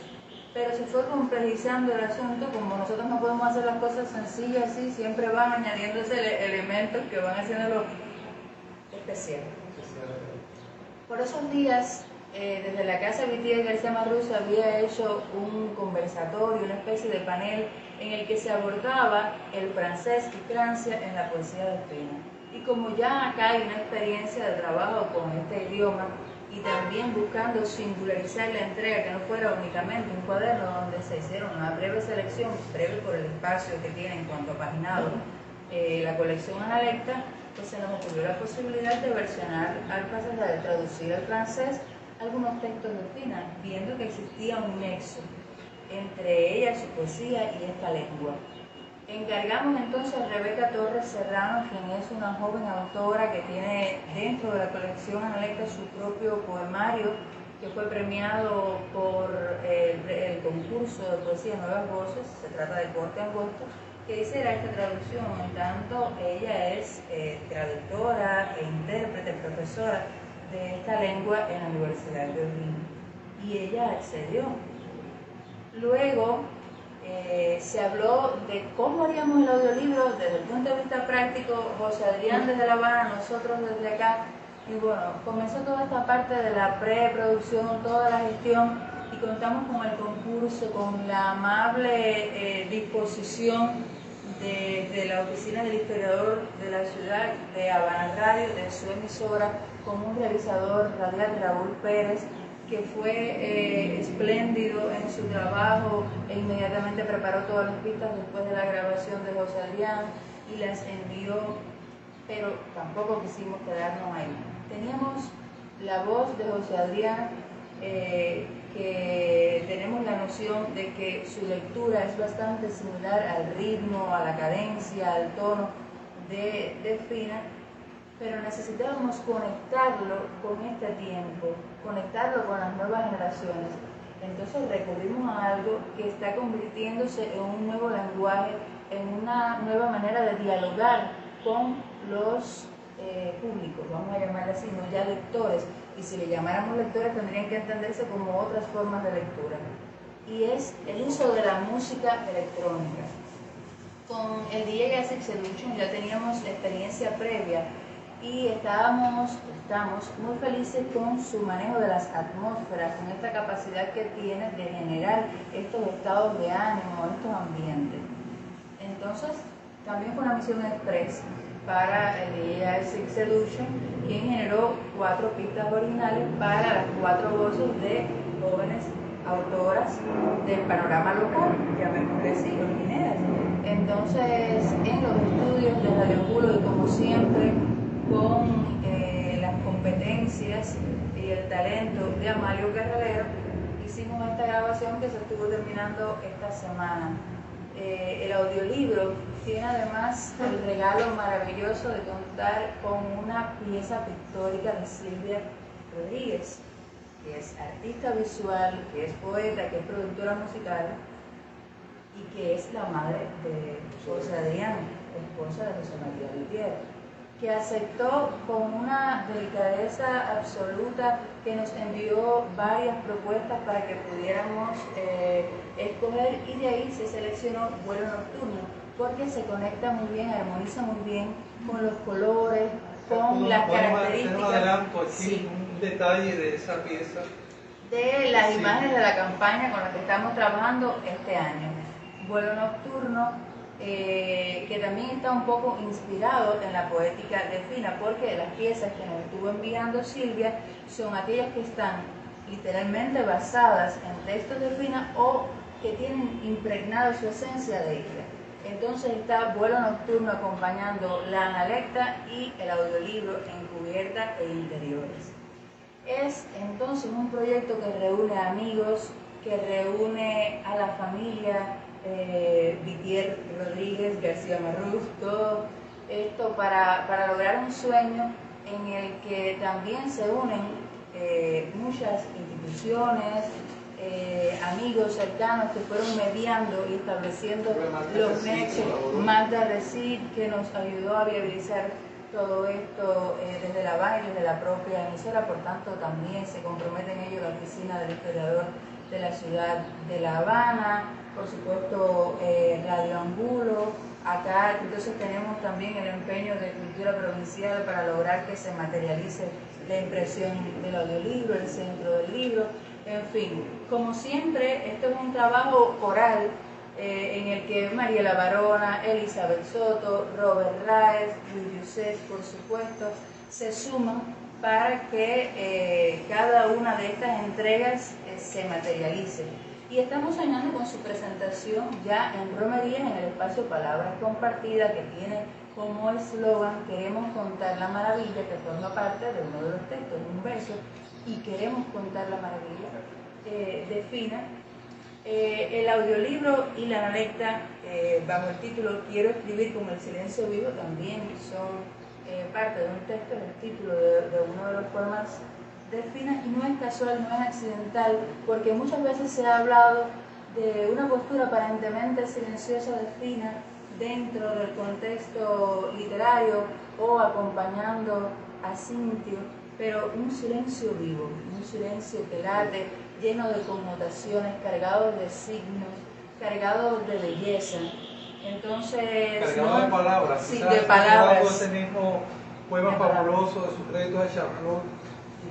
pero se fue complejizando el asunto. Como nosotros no podemos hacer las cosas sencillas así, siempre van añadiéndose elementos que van haciéndolo especial. Por esos días, desde la Casa Vitier García Marrús había hecho un conversatorio, una especie de panel en el que se abordaba el francés y Francia en la poesía de Espina. Y como ya acá hay una experiencia de trabajo con este idioma y también buscando singularizar la entrega, que no fuera únicamente un cuaderno donde se hicieron una breve selección, breve por el espacio que tiene en cuanto a paginado, la colección Analecta, pues se nos ocurrió la posibilidad de versionar al pasaje, de traducir al francés algunos textos de Espina, viendo que existía un nexo entre ella, su poesía y esta lengua. Encargamos entonces a Rebeca Torres Serrano, quien es una joven autora que tiene dentro de la colección Analecta su propio poemario, que fue premiado por el concurso de poesía Nuevas Voces. Se trata de Corte Angosto, que hiciera esta traducción. En tanto, ella es traductora e intérprete, profesora de esta lengua en la Universidad de Berlín, y ella accedió. Luego se habló de cómo haríamos el audiolibro desde el punto de vista práctico, José Adrián desde La Habana, nosotros desde acá, y bueno, comenzó toda esta parte de la preproducción, toda la gestión, y contamos con el concurso, con la amable disposición de la oficina del historiador de la ciudad, de Habana Radio, de su emisora, con un realizador radial, Raúl Pérez, que fue espléndido en su trabajo e inmediatamente preparó todas las pistas después de la grabación de José Adrián y las envió, pero tampoco quisimos quedarnos ahí. Teníamos la voz de José Adrián, que tenemos la noción de que su lectura es bastante similar al ritmo, a la cadencia, al tono de FINA, pero necesitábamos conectarlo con este tiempo, conectarlo con las nuevas generaciones. Entonces recurrimos a algo que está convirtiéndose en un nuevo lenguaje, en una nueva manera de dialogar con los públicos, vamos a llamarle así, no ya lectores, y si le llamáramos lectores tendrían que entenderse como otras formas de lectura, y es el uso de la música electrónica. Con el DJ Acid Seduction ya teníamos experiencia previa y estamos muy felices con su manejo de las atmósferas, con esta capacidad que tiene de generar estos estados de ánimo, estos ambientes. Entonces, también fue una misión express para el DJ Acid Seduction, quien generó 4 pistas originales para las 4 voces de jóvenes autoras del panorama local, llamémosle así, origineras. Entonces, en los estudios de Radio Angulo, y como siempre, con las competencias y el talento de Amalio Guerrero, hicimos esta grabación que se estuvo terminando esta semana. El audiolibro tiene además el regalo maravilloso de contar con una pieza pictórica de Silvia Rodríguez, que es artista visual, que es poeta, que es productora musical y que es la madre de José Adrián, esposa de José María Lutier, que aceptó con una delicadeza absoluta, que nos envió varias propuestas para que pudiéramos escoger, y de ahí se seleccionó Vuelo Nocturno, porque se conecta muy bien, armoniza muy bien con los colores, con las características.
Un adelanto aquí,
sí,
un detalle de esa pieza.
De las
sí,
imágenes de la campaña con la que estamos trabajando este año. Vuelo Nocturno, que también está un poco inspirado en la poética de Fina, porque las piezas que nos estuvo enviando Silvia son aquellas que están literalmente basadas en textos de Fina o que tienen impregnado su esencia de ella. Entonces está Vuelo Nocturno acompañando la analecta y el audiolibro en cubierta e interiores. Es entonces un proyecto que reúne a amigos, que reúne a la familia, Vitier Rodríguez, García Marruz, todo esto para lograr un sueño en el que también se unen muchas instituciones, amigos cercanos que fueron mediando y estableciendo los nexos. Magda Recid, que nos ayudó a viabilizar todo esto desde La Habana y desde la propia emisora, por tanto también se compromete en ello la oficina del historiador de la ciudad de La Habana, por supuesto Radio Angulo, acá entonces tenemos también el empeño de Cultura Provincial para lograr que se materialice la impresión del audiolibro, el centro del libro, en fin, como siempre esto es un trabajo coral en el que Mariela Barona, Elizabeth Soto, Robert Raez, Luis Yusef, por supuesto, se suman para que cada una de estas entregas se materialice. Y estamos soñando con su presentación ya en Romería, en el espacio Palabras Compartidas, que tiene como eslogan: queremos contar la maravilla, que forma parte de uno de los textos, un verso, y queremos contar la maravilla de Fina. El audiolibro y la analecta, bajo el título Quiero escribir con el silencio vivo, también son parte de un texto, el título de uno de los poemas de Fina, y no es casual, no es accidental, porque muchas veces se ha hablado de una postura aparentemente silenciosa de Fina dentro del contexto literario o acompañando a Cintio, pero un silencio vivo, un silencio que late, lleno de connotaciones, cargado de signos, cargado de belleza. Entonces,
cargado de palabras,
sí,
quizás
de palabras.
ese mismo poema fabuloso de su crédito de Charlot,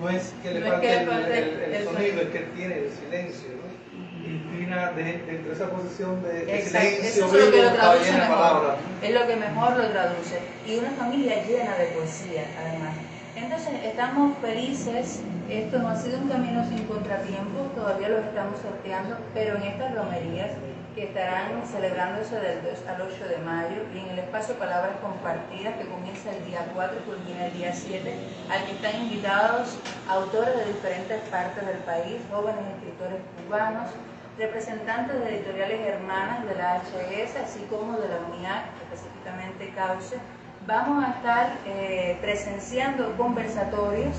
no es que le falte el sonido, es que él tiene el silencio, ¿no? Y Fina, dentro de esa posición de silencio
eso es lo que lo traduce
llena de
mejor,
palabras.
es lo que mejor lo traduce, y una familia llena de poesía además. Entonces estamos felices, esto no ha sido un camino sin contratiempos, todavía lo estamos sorteando, pero en estas romerías que estarán celebrándose del 2 al 8 de mayo y en el espacio Palabras Compartidas, que comienza el día 4 y culmina el día 7, al que están invitados autores de diferentes partes del país, jóvenes escritores cubanos, representantes de editoriales hermanas de la HES, así como de la UNIAC, específicamente Cauce, vamos a estar presenciando conversatorios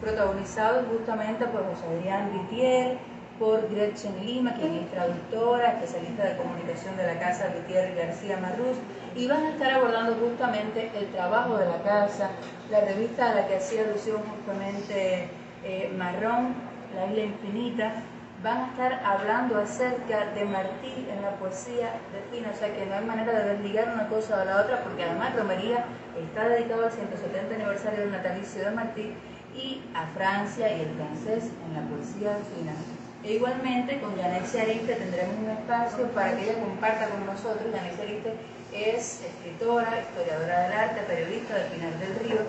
protagonizados justamente por José Adrián Vitier, por Gretchen Lima, quien es traductora, especialista de comunicación de la Casa Vitier y García Marrús, y van a estar abordando justamente el trabajo de la casa, la revista a la que hacía alusión justamente Marrón, La Isla Infinita. Van a estar hablando acerca de Martí en la poesía de Fina, o sea que no hay manera de desligar una cosa de la otra, porque además Romería está dedicado al 170 aniversario del natalicio de Martí y a Francia y el francés en la poesía de Fina. E igualmente con Yanexia Ariste tendremos un espacio para que ella comparta con nosotros. Yanexia Ariste es escritora, historiadora del arte, periodista de Pinar del Río,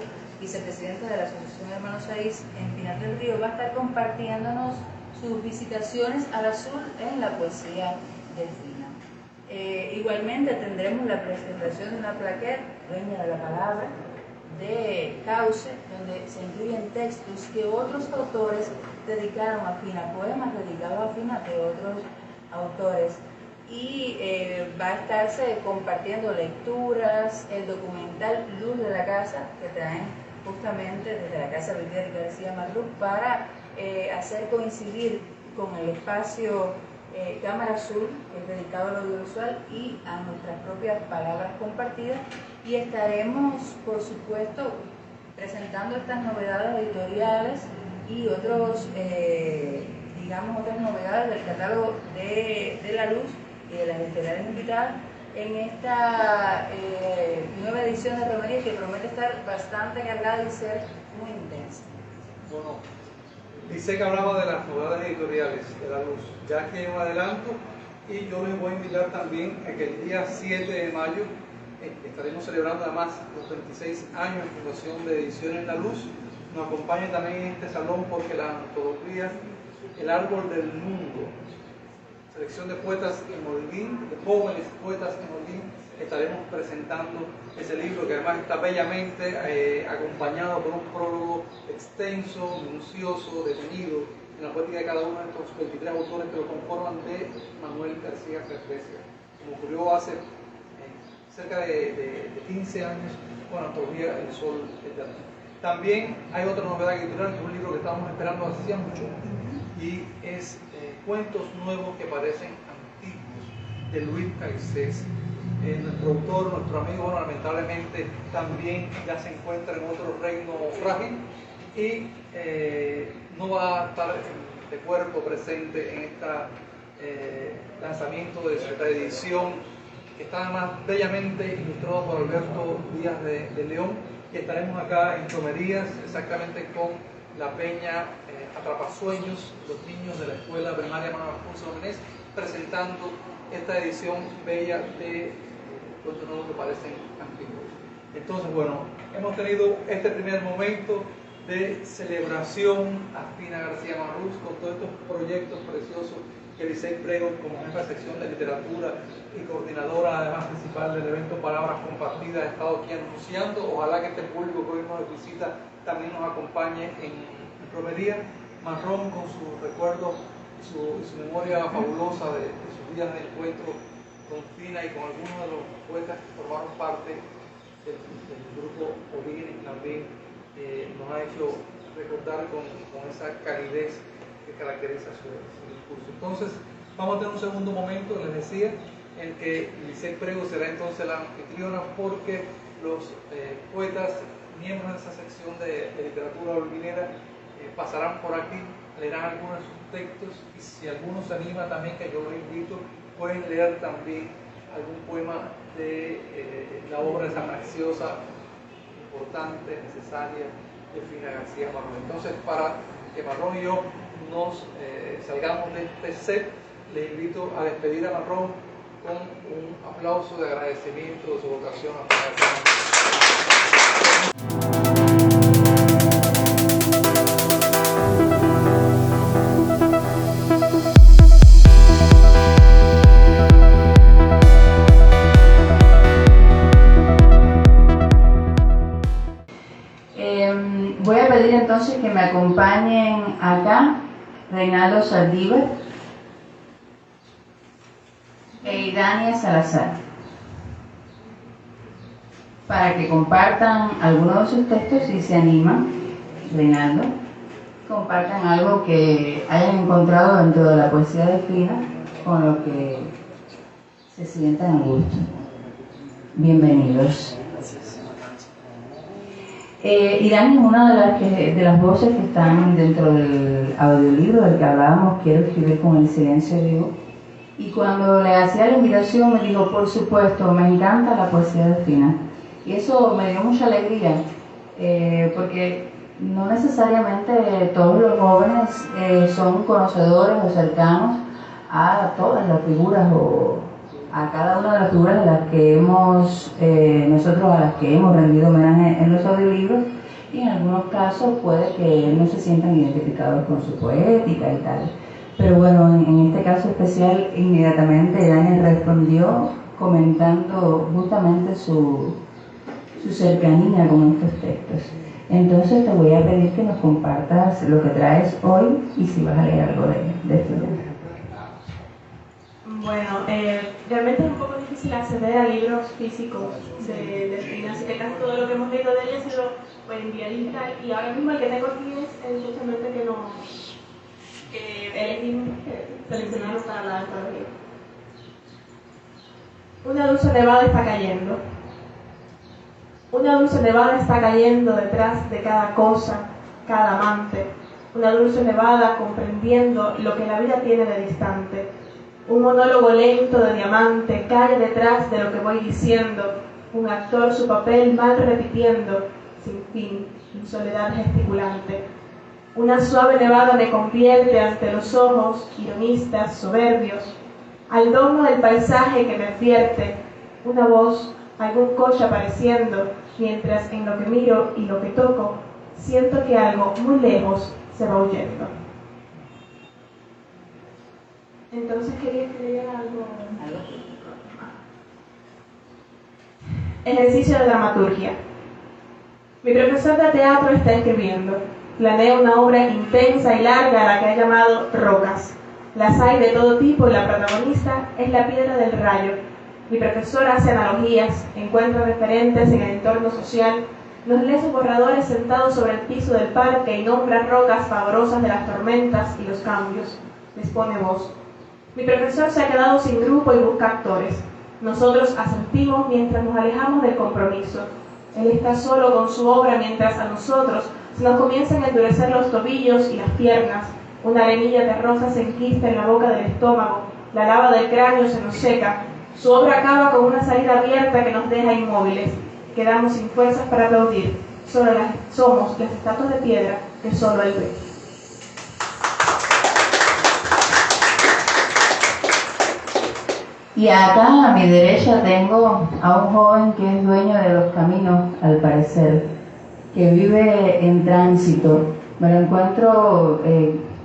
vicepresidenta de la Asociación Hermanos Saiz en Pinar del Río. Va a estar compartiéndonos sus visitaciones al azul en la poesía de Fina. Igualmente tendremos la presentación de una plaqueta, Dueña de la Palabra, de Cauce, donde se incluyen textos que otros autores dedicaron a Fina, poemas dedicados a Fina de otros autores. Y va a estarse compartiendo lecturas, el documental Luz de la Casa, que traen justamente desde la Casa Vitier y García Marrús para hacer coincidir con el espacio Cámara Azul, que es dedicado al audiovisual y a nuestras propias palabras compartidas. Y estaremos, por supuesto, presentando estas novedades editoriales y otros, otras novedades del catálogo de La Luz y de las editoriales invitadas en esta nueva edición de Romería, que promete estar bastante cargada y ser muy intensa.
Bueno, dice que hablaba de las novedades editoriales de La Luz, ya que un adelanto, y yo les voy a invitar también a que el día 7 de mayo estaremos celebrando además los 26 años de fundación de Ediciones La Luz. Nos acompañe también en este salón porque la antología El Árbol del Mundo, selección de poetas en Holguín, de jóvenes poetas en Holguín, estaremos presentando ese libro que además está bellamente acompañado por un prólogo extenso, minucioso, detenido en la poética de cada uno de estos 23 autores que lo conforman, de Manuel García Ferrecia, como ocurrió hace cerca de 15 años con la antología El Sol Eterno. También hay otra novedad editorial, que es un libro que estábamos esperando hacía mucho, y es Cuentos Nuevos que Parecen Antiguos, de Luis Caicés. Nuestro autor, nuestro amigo, lamentablemente también ya se encuentra en otro reino frágil y no va a estar de cuerpo presente en este lanzamiento de esta edición, que está además bellamente ilustrado por Alberto Díaz de León, y estaremos acá en Romerías, exactamente con la peña Atrapasueños, los niños de la Escuela Primaria Manuel Alfonso Domenech, presentando esta edición bella de Cuentos Nuevos que Parecen Antiguos. Entonces, bueno, hemos tenido este primer momento de celebración a Fina García Marrús con todos estos proyectos preciosos que Licey Prego, como jefa de sección de literatura y coordinadora además principal del evento Palabras Compartidas, ha estado aquí anunciando. Ojalá que este público que hoy nos visita también nos acompañe en Romería. Marrón, con sus recuerdos y su memoria fabulosa de sus días de encuentro con Fina y con algunos de los poetas que formaron parte del grupo Origen, también nos ha hecho recordar con esa calidez que caracteriza su discurso. Entonces, vamos a tener un segundo momento, les decía, en que Licey Prego será entonces la anfitriona, porque los poetas, miembros de esa sección de literatura holguinera, pasarán por aquí, leerán algunos de sus textos, y si alguno se anima también, que yo los invito, pueden leer también algún poema de la obra esa preciosa, importante, necesaria, de Fina García Marrón. Entonces, para que Marrón y yo nos salgamos de este set, le invito a despedir a Marrón con un aplauso de agradecimiento de su vocación a Fina García Marrón.
Voy a pedir entonces que me acompañen acá Reinaldo Saldívar e Idania Salazar.
para que compartan algunos de sus textos y se animan, Reinaldo, compartan algo que hayan encontrado dentro de la poesía de Fina con lo que se sientan a gusto. Bienvenidos. Irán es una de las voces que están dentro del audiolibro del que hablábamos, Quiero escribir con el silencio vivo. Y cuando le hacía la invitación me dijo, por supuesto, me encanta la poesía de Fina. Y eso me dio mucha alegría, porque no necesariamente todos los jóvenes son conocedores o cercanos a todas las figuras o a cada una de las figuras a las que nosotros a las que hemos rendido homenaje en los audiolibros, y en algunos casos puede que no se sientan identificados con su poética y tal. Pero bueno, en este caso especial, inmediatamente Daniel respondió comentando justamente su cercanía con estos textos. Entonces te voy a pedir que nos compartas lo que traes hoy y si vas a leer algo de Fina.
Bueno, realmente es un poco difícil acceder a libros físicos de Fina, así que casi todo lo que hemos leído de ella se lo en vía digital, y ahora mismo el que tengo aquí es justamente que elegimos, seleccionaron para la antología. Una dulce nevada está cayendo. Una dulce nevada está cayendo detrás de cada cosa, cada amante. Una dulce nevada comprendiendo lo que la vida tiene de distante. Un monólogo lento de diamante cae detrás de lo que voy diciendo. Un actor su papel mal repitiendo, sin fin, en soledad gesticulante. Una suave nevada me convierte ante los ojos, ironistas, soberbios, al domo del paisaje que me advierte. Una voz, algún coche apareciendo, mientras en lo que miro y lo que toco, siento que algo muy lejos se va huyendo. Entonces quería que leyera algo. Ejercicio de dramaturgia. Mi profesor de teatro está escribiendo. Planea una obra intensa y larga a la que ha llamado Rocas. Las hay de todo tipo y la protagonista es la piedra del rayo. Mi profesor hace analogías, encuentra referentes en el entorno social, nos lee sus borradores sentados sobre el piso del parque y nombra rocas pavorosas de las tormentas y los cambios. Les pone voz. Mi profesor se ha quedado sin grupo y busca actores. Nosotros asentimos mientras nos alejamos del compromiso. Él está solo con su obra mientras a nosotros se nos comienzan a endurecer los tobillos y las piernas. Una arenilla terrosa se enquista en la boca del estómago. La lava del cráneo se nos seca. Su obra acaba con una salida abierta que nos deja inmóviles. Quedamos sin fuerzas para aplaudir. Somos las estatuas de piedra que solo él ve.
Y acá a mi derecha tengo a un joven que es dueño de los caminos, al parecer, que vive en tránsito. Me lo encuentro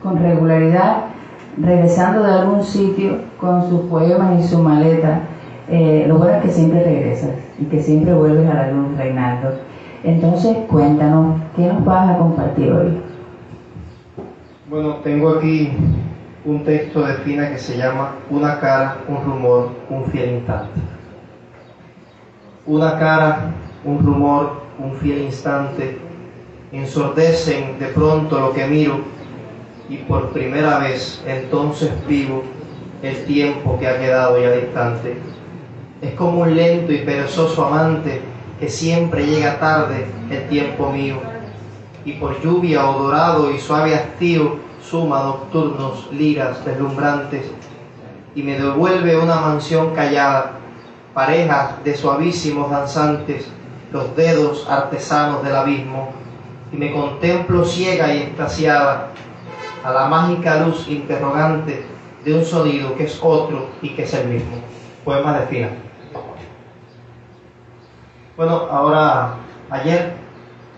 con regularidad regresando de algún sitio con sus poemas y su maleta. Lo bueno es que siempre regresas y que siempre vuelves a la luz, Reinaldo. Entonces cuéntanos, ¿qué nos vas a compartir hoy?
Bueno, tengo aquí un texto de Fina que se llama Una cara, un rumor, un fiel instante. Una cara, un rumor, un fiel instante ensordecen de pronto lo que miro, y por primera vez entonces vivo el tiempo que ha quedado ya distante. Es como un lento y perezoso amante que siempre llega tarde el tiempo mío, y por lluvia o dorado y suave hastío suma nocturnos liras deslumbrantes, y me devuelve una mansión callada, parejas de suavísimos danzantes, los dedos artesanos del abismo, y me contemplo ciega y extasiada a la mágica luz interrogante de un sonido que es otro y que es el mismo. Poema de Fina. Bueno, ayer,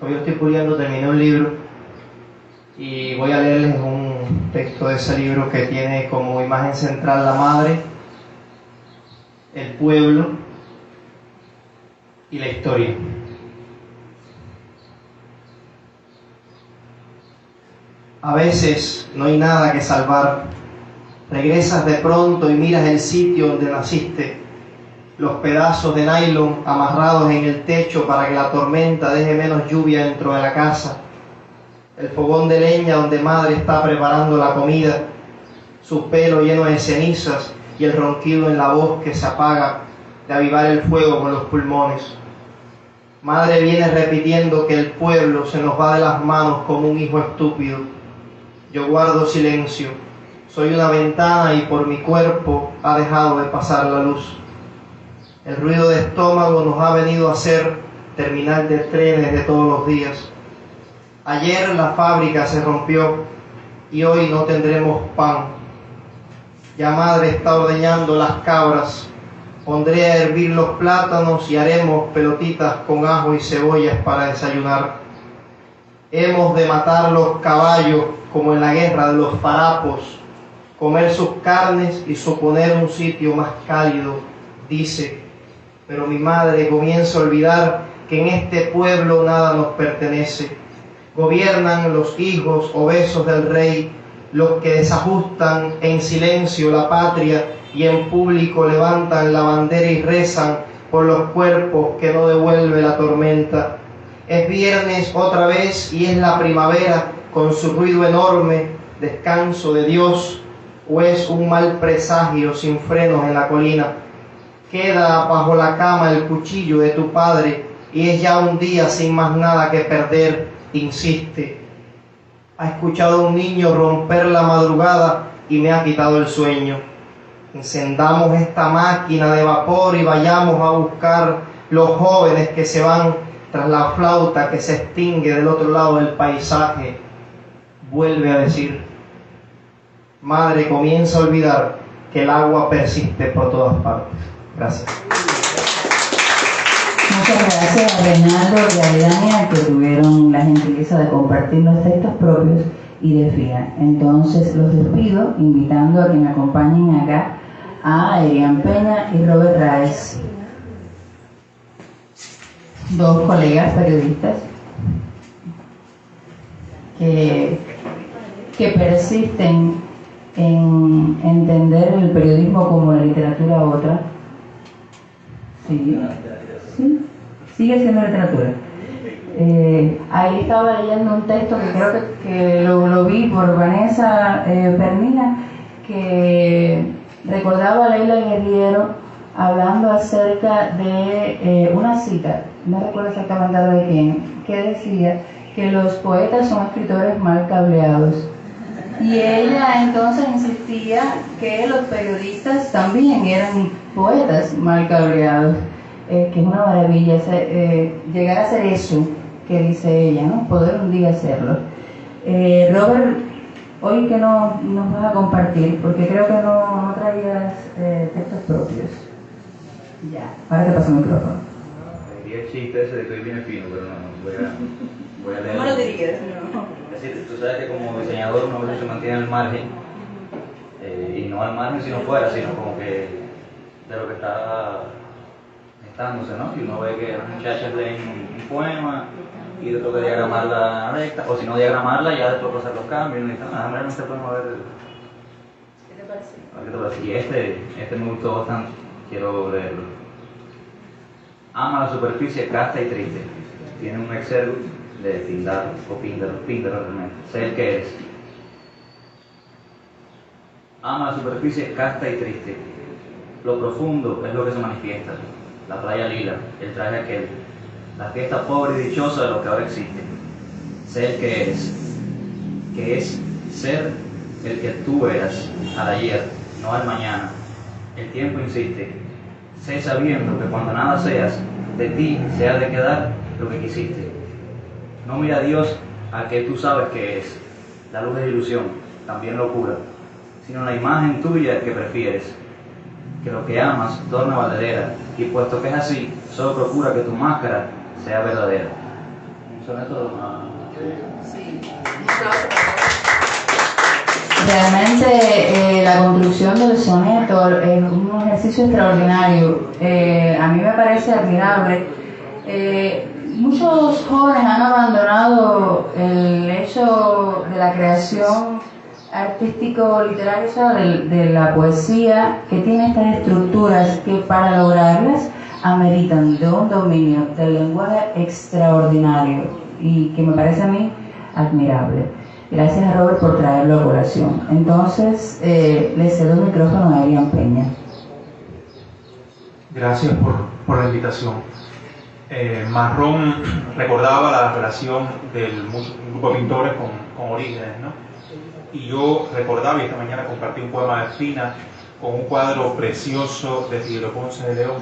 yo estoy puliendo, terminé un libro y voy a leerles un texto de ese libro que tiene como imagen central la madre, el pueblo y la historia. A veces no hay nada que salvar. Regresas de pronto y miras el sitio donde naciste, los pedazos de nylon amarrados en el techo para que la tormenta deje menos lluvia dentro de la casa, el fogón de leña donde madre está preparando la comida, su pelo lleno de cenizas y el ronquido en la voz que se apaga de avivar el fuego con los pulmones. Madre viene repitiendo que el pueblo se nos va de las manos como un hijo estúpido. Yo guardo silencio, soy una ventana y por mi cuerpo ha dejado de pasar la luz. El ruido de estómago nos ha venido a hacer terminal de trenes de todos los días. Ayer la fábrica se rompió y hoy no tendremos pan. Ya madre está ordeñando las cabras. Pondré a hervir los plátanos y haremos pelotitas con ajo y cebollas para desayunar. Hemos de matar los caballos como en la guerra de los farapos, comer sus carnes y suponer un sitio más cálido, dice. Pero mi madre comienza a olvidar que en este pueblo nada nos pertenece. Gobiernan los hijos obesos del rey, los que desajustan en silencio la patria y en público levantan la bandera y rezan por los cuerpos que no devuelve la tormenta. Es viernes otra vez y es la primavera con su ruido enorme, descanso de Dios, o es un mal presagio sin frenos en la colina. Queda bajo la cama el cuchillo de tu padre y es ya un día sin más nada que perder, insiste. Ha escuchado a un niño romper la madrugada y me ha quitado el sueño. Encendamos esta máquina de vapor y vayamos a buscar los jóvenes que se van tras la flauta que se extingue del otro lado del paisaje. Vuelve a decir. Madre comienza a olvidar que el agua persiste por todas partes. Gracias.
Muchas gracias a Reinaldo y a Dania, que tuvieron la gentileza de compartir los textos propios y de FIA. Entonces los despido invitando a que me acompañen acá a Elian Peña y Robert Raes, dos colegas periodistas que persisten en entender el periodismo como la literatura otra. Sí, sigue siendo literatura. Ahí estaba leyendo un texto que creo que lo vi por Vanessa Pernilla, que recordaba a Leila Guerriero hablando acerca de una cita, no recuerdo exactamente de quién, que decía que los poetas son escritores mal cableados. Y ella entonces insistía que los periodistas también eran poetas mal cableados, que es una maravilla llegar a hacer eso que dice ella, ¿no? Poder un día hacerlo. Robert, hoy que no nos vas a compartir, porque creo que no traías textos propios. Ya, ahora te paso el micrófono.
Diría el chiste ese de que hoy viene fino, pero no, voy a leer.
¿Cómo lo dirías? No.
Es decir, tú sabes que como diseñador uno a veces se mantiene al margen, y no al margen sino fuera, sino como que de lo que está estándose, ¿no? Y uno ve que las muchachas leen un poema y le toca diagramarla recta, o si no diagramarla ya después hacer los cambios, y uno dice, déjame leer este poema a ver
¿Qué te parece?
¿qué te parece? Y este me gustó bastante, quiero leerlo. Ama la superficie casta y triste, tiene un exergo de Píndaro o Píndaro realmente, sé el que eres. Ama la superficie casta y triste, lo profundo es lo que se manifiesta, la playa lila, el traje aquel, la fiesta pobre y dichosa de lo que ahora existe. Sé el que eres, que es ser el que tú eras al ayer, no al mañana. El tiempo insiste, sé sabiendo que cuando nada seas, de ti se ha de quedar lo que quisiste. No mira a Dios a que tú sabes que es, la luz es ilusión, también locura, sino la imagen tuya que prefieres, que lo que amas torna valedera, y puesto que es así, solo procura que tu máscara sea verdadera. Un soneto.
Sí.
Realmente la construcción del soneto es un ejercicio extraordinario. A mí me parece admirable. Muchos jóvenes han abandonado el hecho de la creación artístico literario, o sea, de la poesía, que tiene estas estructuras que para lograrlas ameritan de un dominio del lenguaje extraordinario y que me parece a mí admirable. Gracias a Robert por traerlo a colación. Entonces, le cedo el micrófono a Adrián Peña.
Gracias por la invitación. Marrón recordaba la relación del grupo de pintores con Orígenes, ¿no? Y yo recordaba, y esta mañana compartí un poema de Fina con un cuadro precioso de Fidel Ponce de León,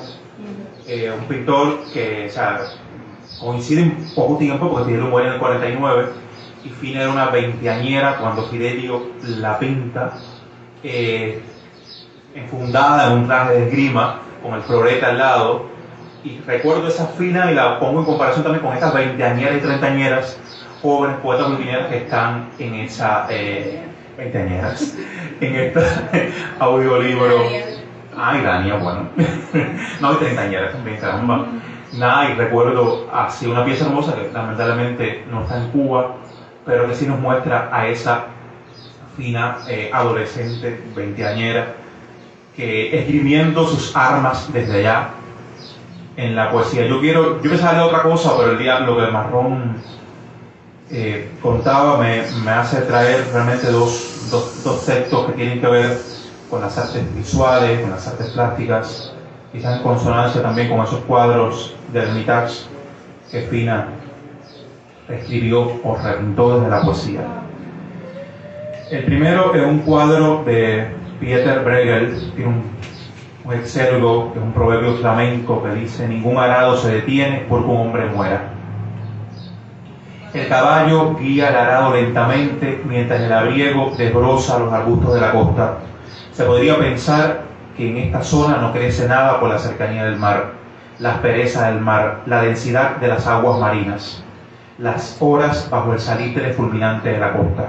un pintor que, o sea, coincide en poco tiempo porque Fidelio muere en el 49 y Fina era una veinteañera cuando Fidelio la pinta, enfundada en un traje de esgrima con el florete al lado, y recuerdo esa Fina y la pongo en comparación también con estas veinteañeras y treintañeras jóvenes poetas urbineras que están en esa veinteañeras en este audiolibro. Ay, Dania, bueno. No, y treintañeras también, caramba. Nada, y recuerdo así una pieza hermosa que lamentablemente no está en Cuba, pero que sí nos muestra a esa Fina adolescente, veinteañera, que esgrimiendo sus armas desde allá en la poesía. Yo pensaba de otra cosa, pero lo que Marrón contaba me hace traer realmente dos textos que tienen que ver con las artes visuales, con las artes plásticas, quizás en consonancia también con esos cuadros del Hermitage que Fina escribió o repintó desde la poesía. El primero es un cuadro de Pieter Bruegel, tiene un exergo, que es un proverbio flamenco que dice: ningún arado se detiene porque un hombre muera. El caballo guía el arado lentamente mientras el abriego desbroza los arbustos de la costa. Se podría pensar que en esta zona no crece nada por la cercanía del mar, la aspereza del mar, la densidad de las aguas marinas, las horas bajo el salitre fulminante de la costa.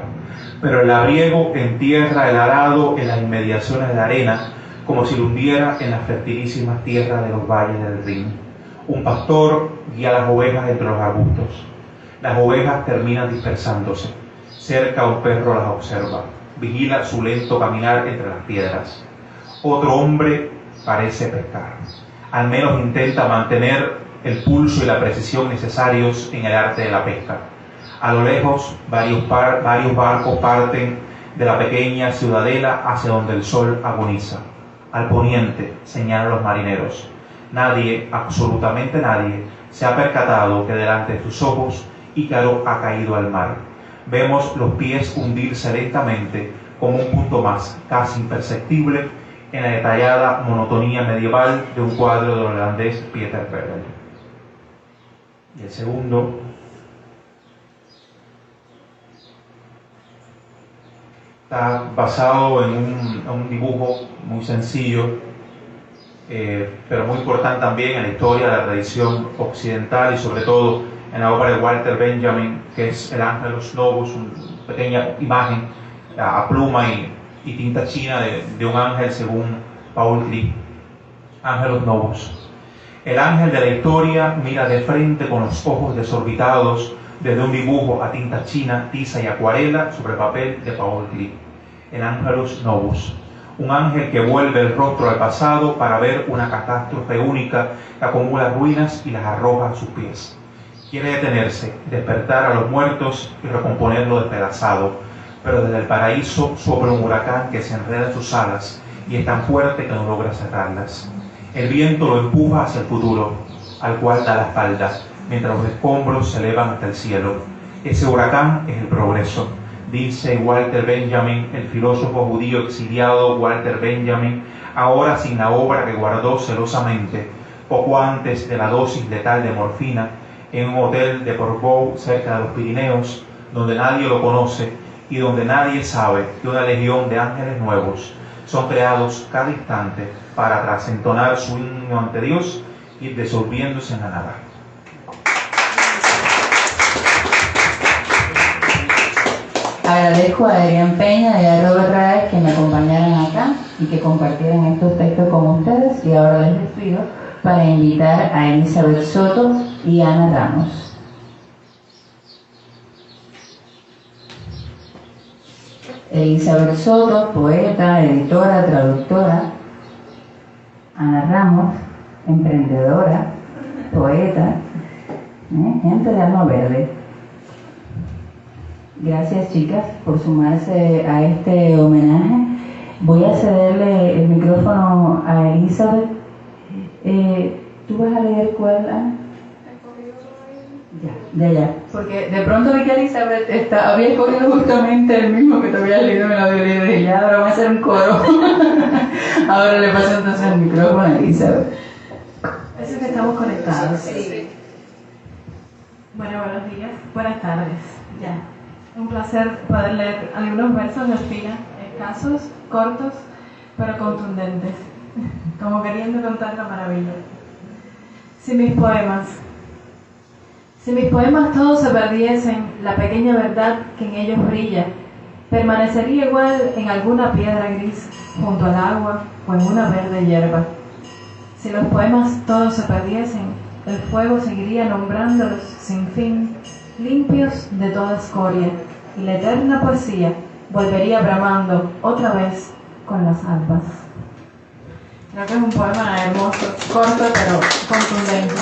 Pero el labriego entierra el arado en las inmediaciones de la arena, como si lo hundiera en las fertilísimas tierras de los valles del Rin. Un pastor guía las ovejas entre los arbustos. Las ovejas terminan dispersándose. Cerca un perro las observa. Vigila su lento caminar entre las piedras. Otro hombre parece pescar. Al menos intenta mantener el pulso y la precisión necesarios en el arte de la pesca. A lo lejos, varios barcos parten de la pequeña ciudadela hacia donde el sol agoniza. Al poniente, señalan los marineros. Nadie, absolutamente nadie, se ha percatado que delante de sus ojos Ícaro ha caído al mar. Vemos los pies hundirse lentamente como un punto más, casi imperceptible, en la detallada monotonía medieval de un cuadro del holandés Pieter Bruegel. Y el segundo está basado en un dibujo muy sencillo, pero muy importante también en la historia de la tradición occidental y sobre todo en la obra de Walter Benjamin, que es el Angelus Novus, una pequeña imagen a pluma y tinta china de un ángel según Paul Klee. Angelus Novus. El ángel de la historia mira de frente con los ojos desorbitados desde un dibujo a tinta china, tiza y acuarela sobre papel de Paul Klee. El Angelus Novus. Un ángel que vuelve el rostro al pasado para ver una catástrofe única que acumula ruinas y las arroja a sus pies. Quiere detenerse, despertar a los muertos y recomponerlo despedazado, pero desde el paraíso sopla un huracán que se enreda en sus alas y es tan fuerte que no logra cerrarlas. El viento lo empuja hacia el futuro, al cual da la espalda, mientras los escombros se elevan hasta el cielo. Ese huracán es el progreso, dice Walter Benjamin, el filósofo judío exiliado Walter Benjamin, ahora sin la obra que guardó celosamente, poco antes de la dosis letal de morfina, en un hotel de Portbou cerca de los Pirineos, donde nadie lo conoce y donde nadie sabe que una legión de ángeles nuevos son creados cada instante para tras entonar su himno ante Dios y disolviéndose en la nada.
Agradezco a Adrián Peña y a Robert Raez que me acompañaran acá y que compartieran estos textos con ustedes, y ahora les despido para invitar a Elizabeth Soto y Ana Ramos. Elizabeth Soto, poeta, editora, traductora. Ana Ramos, emprendedora, poeta, gente de alma verde. Gracias, chicas, por sumarse a este homenaje. Voy a cederle el micrófono a Elizabeth. ¿Tú vas a leer cuál, Ana? Ya, de allá. Porque de pronto vi que Elizabeth había escogido justamente el mismo que te había leído en el audiolibro y ya, ahora vamos a hacer un coro. Ahora le paso entonces el micrófono a Elizabeth.
Eso es que estamos conectados.
Sí.
Bueno, buenos días, buenas tardes. Ya. Un placer poder leer algunos versos de Ospina, escasos, cortos, pero contundentes, como queriendo contar la maravilla. Si mis poemas todos se perdiesen, la pequeña verdad que en ellos brilla, permanecería igual en alguna piedra gris, junto al agua o en una verde hierba. Si los poemas todos se perdiesen, el fuego seguiría nombrándolos sin fin, limpios de toda escoria, y la eterna poesía volvería bramando otra vez con las almas. Creo que es un poema hermoso, corto pero contundente.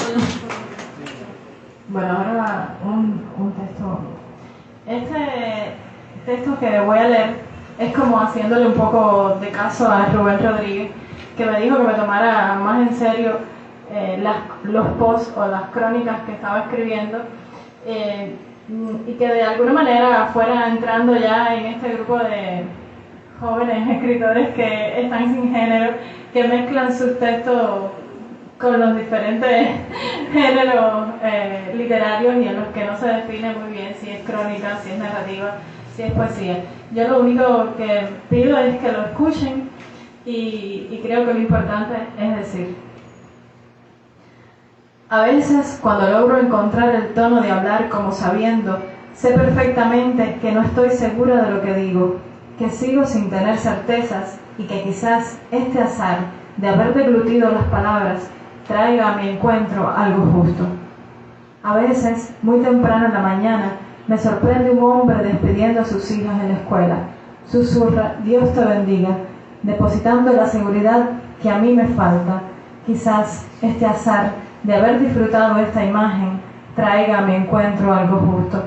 Bueno, ahora un texto. Este texto que voy a leer es como haciéndole un poco de caso a Rubén Rodríguez, que me dijo que me tomara más en serio los posts o las crónicas que estaba escribiendo y que de alguna manera fuera entrando ya en este grupo de jóvenes escritores que están sin género, que mezclan sus textos con los diferentes géneros literarios y en los que no se define muy bien si es crónica, si es narrativa, si es poesía. Yo lo único que pido es que lo escuchen y creo que lo importante es decir. A veces, cuando logro encontrar el tono de hablar como sabiendo, sé perfectamente que no estoy segura de lo que digo, que sigo sin tener certezas y que quizás este azar de haber deglutido las palabras traiga a mi encuentro algo justo. A veces, muy temprano en la mañana, me sorprende un hombre despidiendo a sus hijas en la escuela. Susurra, Dios te bendiga, depositando la seguridad que a mí me falta. Quizás este azar de haber disfrutado esta imagen traiga a mi encuentro algo justo.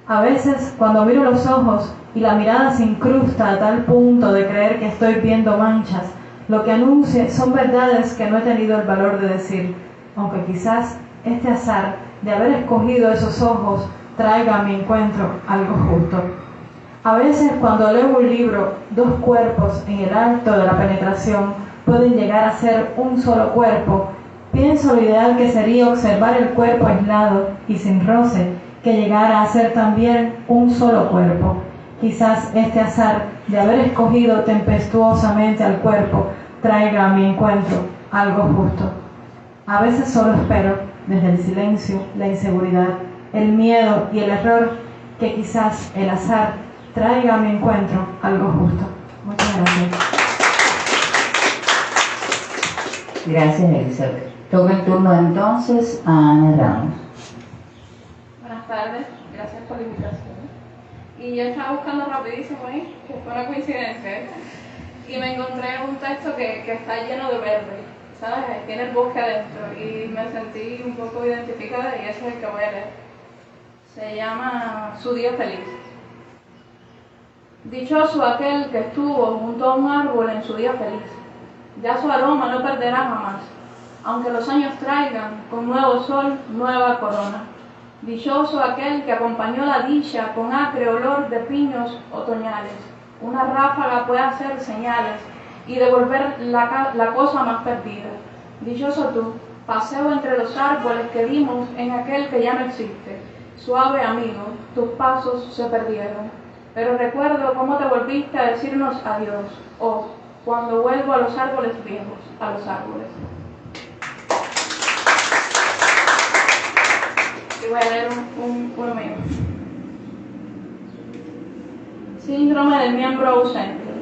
A veces, cuando miro los ojos y la mirada se incrusta a tal punto de creer que estoy viendo manchas, lo que anuncie son verdades que no he tenido el valor de decir, aunque quizás este azar de haber escogido esos ojos traiga a mi encuentro algo justo. A veces, cuando leo un libro, dos cuerpos en el acto de la penetración pueden llegar a ser un solo cuerpo. Pienso lo ideal que sería observar el cuerpo aislado y sin roce, que llegara a ser también un solo cuerpo. Quizás este azar de haber escogido tempestuosamente al cuerpo traiga a mi encuentro algo justo. A veces solo espero, desde el silencio, la inseguridad, el miedo y el error, que quizás el azar traiga a mi encuentro algo justo. Muchas gracias.
Gracias, Elizabeth. Toca el turno entonces a Ana Ramos.
Buenas tardes, gracias por la invitación. Y yo estaba buscando rapidísimo ahí, que fue una coincidencia, y me encontré un texto que está lleno de verde, ¿sabes? Tiene el bosque adentro, y me sentí un poco identificada y ese es el que voy a leer. Se llama Su día feliz. Dichoso aquel que estuvo junto a un árbol en su día feliz. Ya su aroma no perderá jamás, aunque los años traigan con nuevo sol nueva corona. Dichoso aquel que acompañó la dicha con acre olor de piños otoñales. Una ráfaga puede hacer señales y devolver la cosa más perdida. Dichoso tú, paseo entre los árboles que vimos en aquel que ya no existe. Suave amigo, tus pasos se perdieron, pero recuerdo cómo te volviste a decirnos adiós. Oh, cuando vuelvo a los árboles viejos, a los árboles. Y voy a leer uno mío. Síndrome del miembro ausente.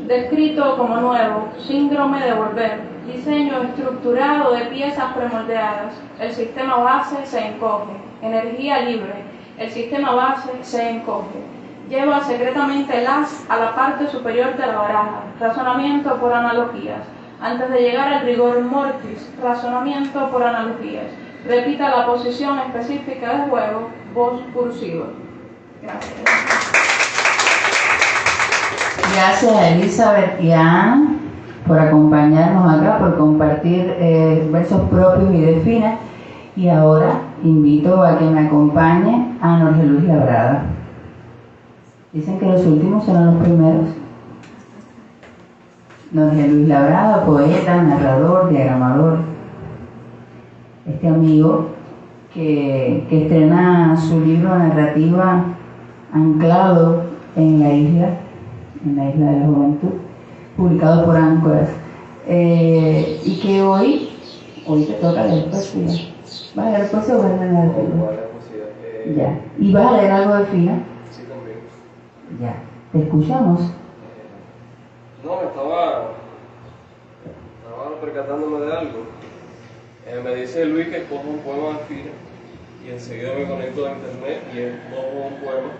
Descrito como nuevo, síndrome de volver. Diseño estructurado de piezas premoldeadas. El sistema base se encoge. Energía libre. El sistema base se encoge. Lleva secretamente el as a la parte superior de la baraja, razonamiento por analogías. Antes de llegar al rigor mortis, razonamiento por analogías. Repita la posición específica del juego, voz cursiva. Gracias.
Gracias a Elizabeth y a Ana por acompañarnos acá, por compartir versos propios y de Fina. Y ahora invito a que me acompañe a Jorge Luis Labrada. Dicen que los últimos son los primeros. Jorge Luis Labrada, poeta, narrador, diagramador. Este amigo que estrena su libro Narrativa anclado en la isla de la juventud, publicado por Áncoras, y que hoy te toca leer poesía. ¿Vas a leer poesía o vas a leer poesía? Ya. ¿Y vas a leer algo de Fina?
Sí, también.
Ya. ¿Te escuchamos?
No, estaba percatándome de algo. Me dice Luis que escojo un poema de Fina y enseguida me conecto a internet y escojo un poema.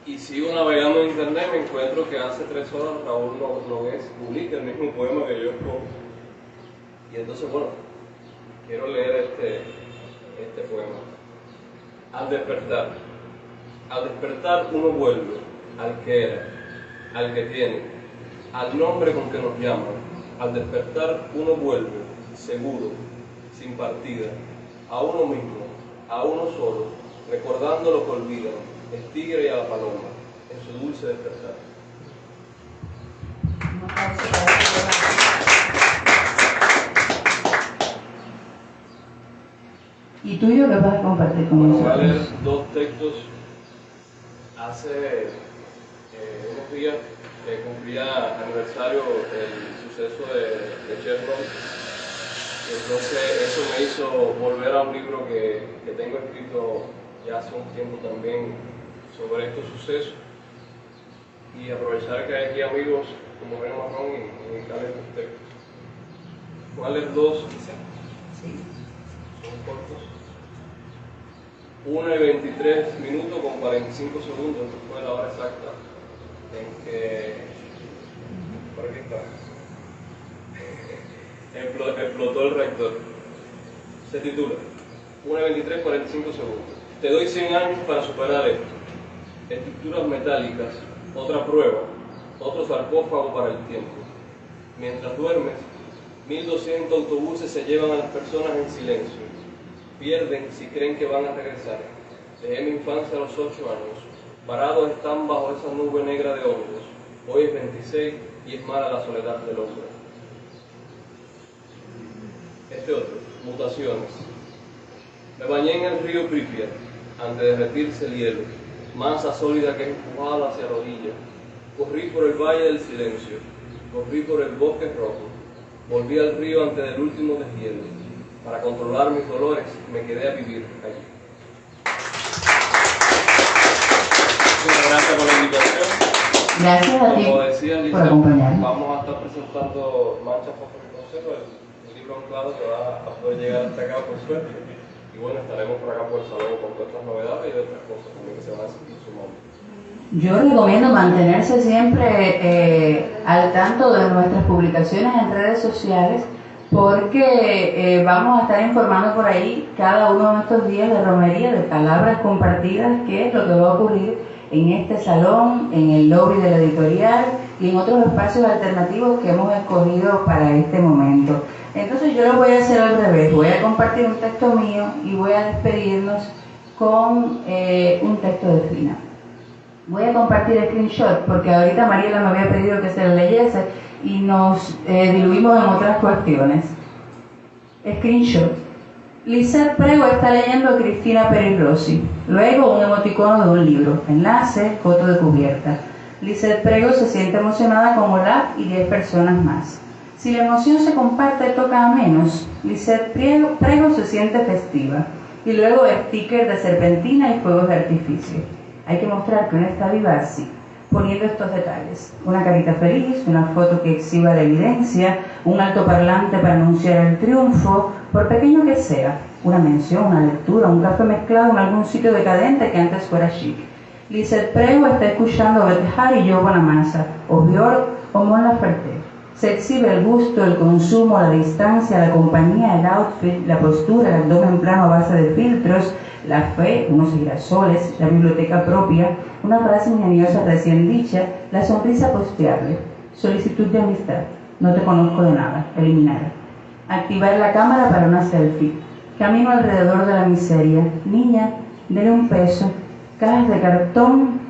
Y sigo navegando en internet y me encuentro que hace 3 horas Raúl Nogués publica el mismo poema que yo escojo. Y entonces, bueno, quiero leer este poema. Al despertar uno vuelve al que era, al que tiene, al nombre con que nos llaman. Al despertar uno vuelve, seguro, sin partida, a uno mismo, a uno solo, recordando lo que olvidan, el tigre y a la paloma, en su dulce despertar.
¿Y tuyo qué vas a compartir con nosotros?
Voy a leer 2 textos. Hace unos días que cumplía aniversario el suceso de Chevron, y entonces eso me hizo volver a un libro que tengo escrito ya hace un tiempo también sobre estos sucesos, y aprovechar que hay aquí amigos como Moreno Marrón y dedicarles estos textos. Voy a leer 2, son cortos. 1:23 minutos con 45 segundos, esto fue la hora exacta en que, por aquí está, explotó el reactor. Se titula 1:23, 45 segundos. Te doy 100 años para superar esto. Estructuras metálicas, otra prueba, otro sarcófago para el tiempo. Mientras duermes, 1200 autobuses se llevan a las personas en silencio. Pierden si creen que van a regresar. Dejé mi infancia a los 8 años. Parados están bajo esa nube negra de hongos. Hoy es 26 y es mala la soledad del hombre. Este otro, mutaciones. Me bañé en el río Pripyat antes de derretirse el hielo. Masa sólida que es empujada hacia la orilla. Corrí por el valle del silencio. Corrí por el bosque rojo. Volví al río antes del último deshielo. Para controlar mis dolores, me quedé a vivir allí. Muchas gracias por la invitación.
Gracias a ti.
Como decía Lisa,
por acompañarnos.
vamos a estar presentando Manchas Fósforo y Consejo, el libro anclado que va a poder llegar hasta acá por suerte. Y bueno, estaremos por acá por el salón con todas estas novedades y de otras cosas también que se van a seguir sumando.
Yo recomiendo mantenerse siempre al tanto de nuestras publicaciones en redes sociales, porque vamos a estar informando por ahí cada uno de estos días de romería, de palabras compartidas, qué es lo que va a ocurrir en este salón, en el lobby de la editorial y en otros espacios alternativos que hemos escogido para este momento. Entonces yo lo voy a hacer al revés, voy a compartir un texto mío y voy a despedirnos con un texto de Fina. Voy a compartir el screenshot porque ahorita Mariela me había pedido que se lo leyese y nos diluimos en otras cuestiones. Screenshot. Lizeth Prego está leyendo a Cristina Peri Rossi. Luego un emoticono de un libro. Enlace, foto de cubierta. Lizeth Prego se siente emocionada como Olaf y 10 personas más. Si la emoción se comparte, toca a menos. Lizeth Prego se siente festiva. Y luego sticker de serpentina y fuegos de artificio. Hay que mostrar que uno está viva así, poniendo estos detalles. Una carita feliz, una foto que exhiba la evidencia, un altoparlante para anunciar el triunfo, por pequeño que sea, una mención, una lectura, un café mezclado en algún sitio decadente que antes fuera chic. Lizeth Prego está escuchando a Beth Hart y Joe Bonamassa, o Björk o Mon Laferte. Se exhibe el gusto, el consumo, la distancia, la compañía, el outfit, la postura, el abdomen plano a base de filtros, la fe, unos girasoles, la biblioteca propia, una frase ingeniosa recién dicha, la sonrisa posteable, solicitud de amistad, no te conozco de nada, eliminar. Activar la cámara para una selfie, camino alrededor de la miseria, niña, dele un peso, cajas de cartón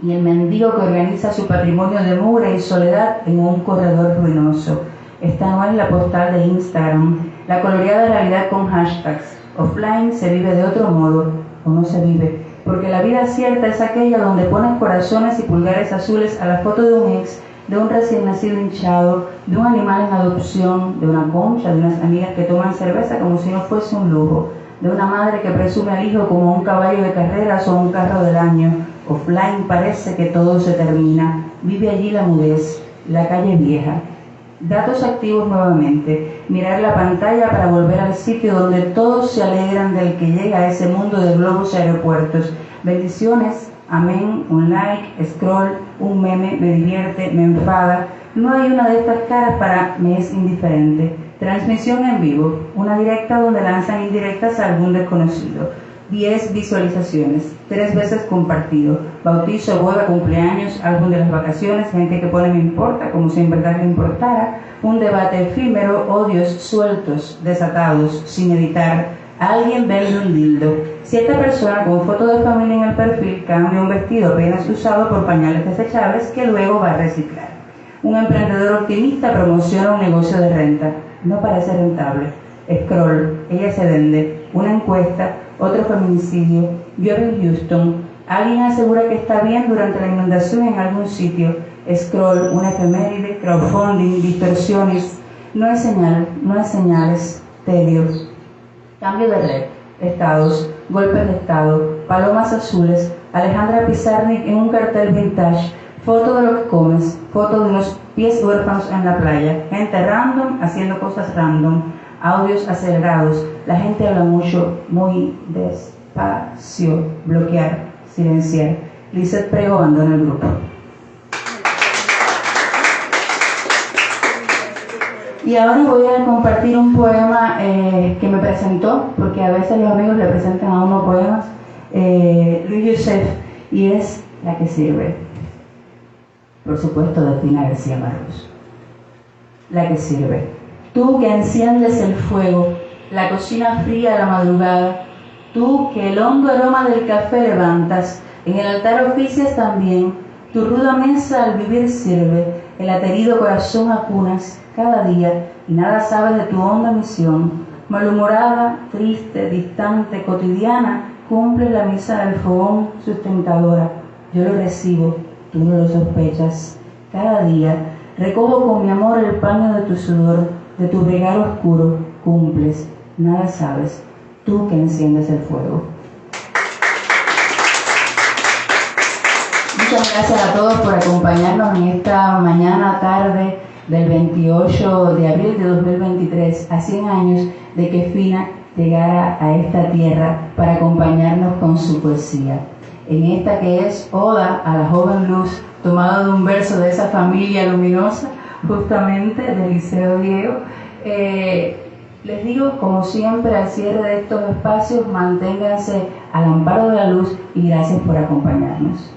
y el mendigo que organiza su patrimonio de mugre y soledad en un corredor ruinoso. Esta no es la postal de Instagram, la coloreada realidad con hashtags. Offline se vive de otro modo, o no se vive, porque la vida cierta es aquella donde pones corazones y pulgares azules a la foto de un ex, de un recién nacido hinchado, de un animal en adopción, de una concha, de unas amigas que toman cerveza como si no fuese un lujo, de una madre que presume al hijo como un caballo de carreras o un carro del año. Offline parece que todo se termina, vive allí la mudez, la calle vieja. Datos activos nuevamente, mirar la pantalla para volver al sitio donde todos se alegran del que llega a ese mundo de globos y aeropuertos. Bendiciones, amén, un like, scroll, un meme, me divierte, me enfada. No hay una de estas caras para me es indiferente. Transmisión en vivo, una directa donde lanzan indirectas a algún desconocido. 10 visualizaciones, 3 veces compartido, bautizo, boda, cumpleaños, álbum de las vacaciones, gente que pone me importa como si en verdad le importara, un debate efímero, odios sueltos, desatados, sin editar, alguien vende un dildo. Si esta persona con foto de familia en el perfil cambia un vestido apenas usado por pañales desechables que luego va a reciclar. Un emprendedor optimista promociona un negocio de renta, no parece rentable. Scroll, ella se vende, una encuesta, otro feminicidio, llueve en Houston, alguien asegura que está bien durante la inundación en algún sitio, scroll, una efeméride, crowdfunding, distorsiones, no hay señal, no hay señales, tedio, cambio de red, estados, golpes de estado, palomas azules, Alejandra Pizarnik en un cartel vintage, foto de lo que comes, foto de unos pies huérfanos en la playa, gente random haciendo cosas random, audios acelerados, la gente habla mucho, muy despacio, bloquear, silenciar. Lizeth Prego abandona el grupo. Y ahora voy a compartir un poema que me presentó, porque a veces los amigos le presentan a uno poemas, Luis Joseph, y es La que sirve. Por supuesto, de Pina García Marcos. La que sirve. Tú que enciendes el fuego, la cocina fría a la madrugada, tú que el hondo aroma del café levantas, en el altar oficias también, tu ruda mesa al vivir sirve, el aterido corazón acunas cada día y nada sabes de tu honda misión. Malhumorada, triste, distante, cotidiana, cumples la misa del fogón sustentadora. Yo lo recibo, tú no lo sospechas. Cada día recojo con mi amor el paño de tu sudor, de tu regal oscuro, cumples, nada sabes, tú que enciendes el fuego. Muchas gracias a todos por acompañarnos en esta mañana, tarde del 28 de abril de 2023, a 100 años de que Fina llegara a esta tierra para acompañarnos con su poesía. En esta que es Oda a la joven luz, tomado de un verso de esa familia luminosa, justamente del Liceo Diego. Les digo, como siempre, al cierre de estos espacios, manténganse al amparo de la luz y gracias por acompañarnos.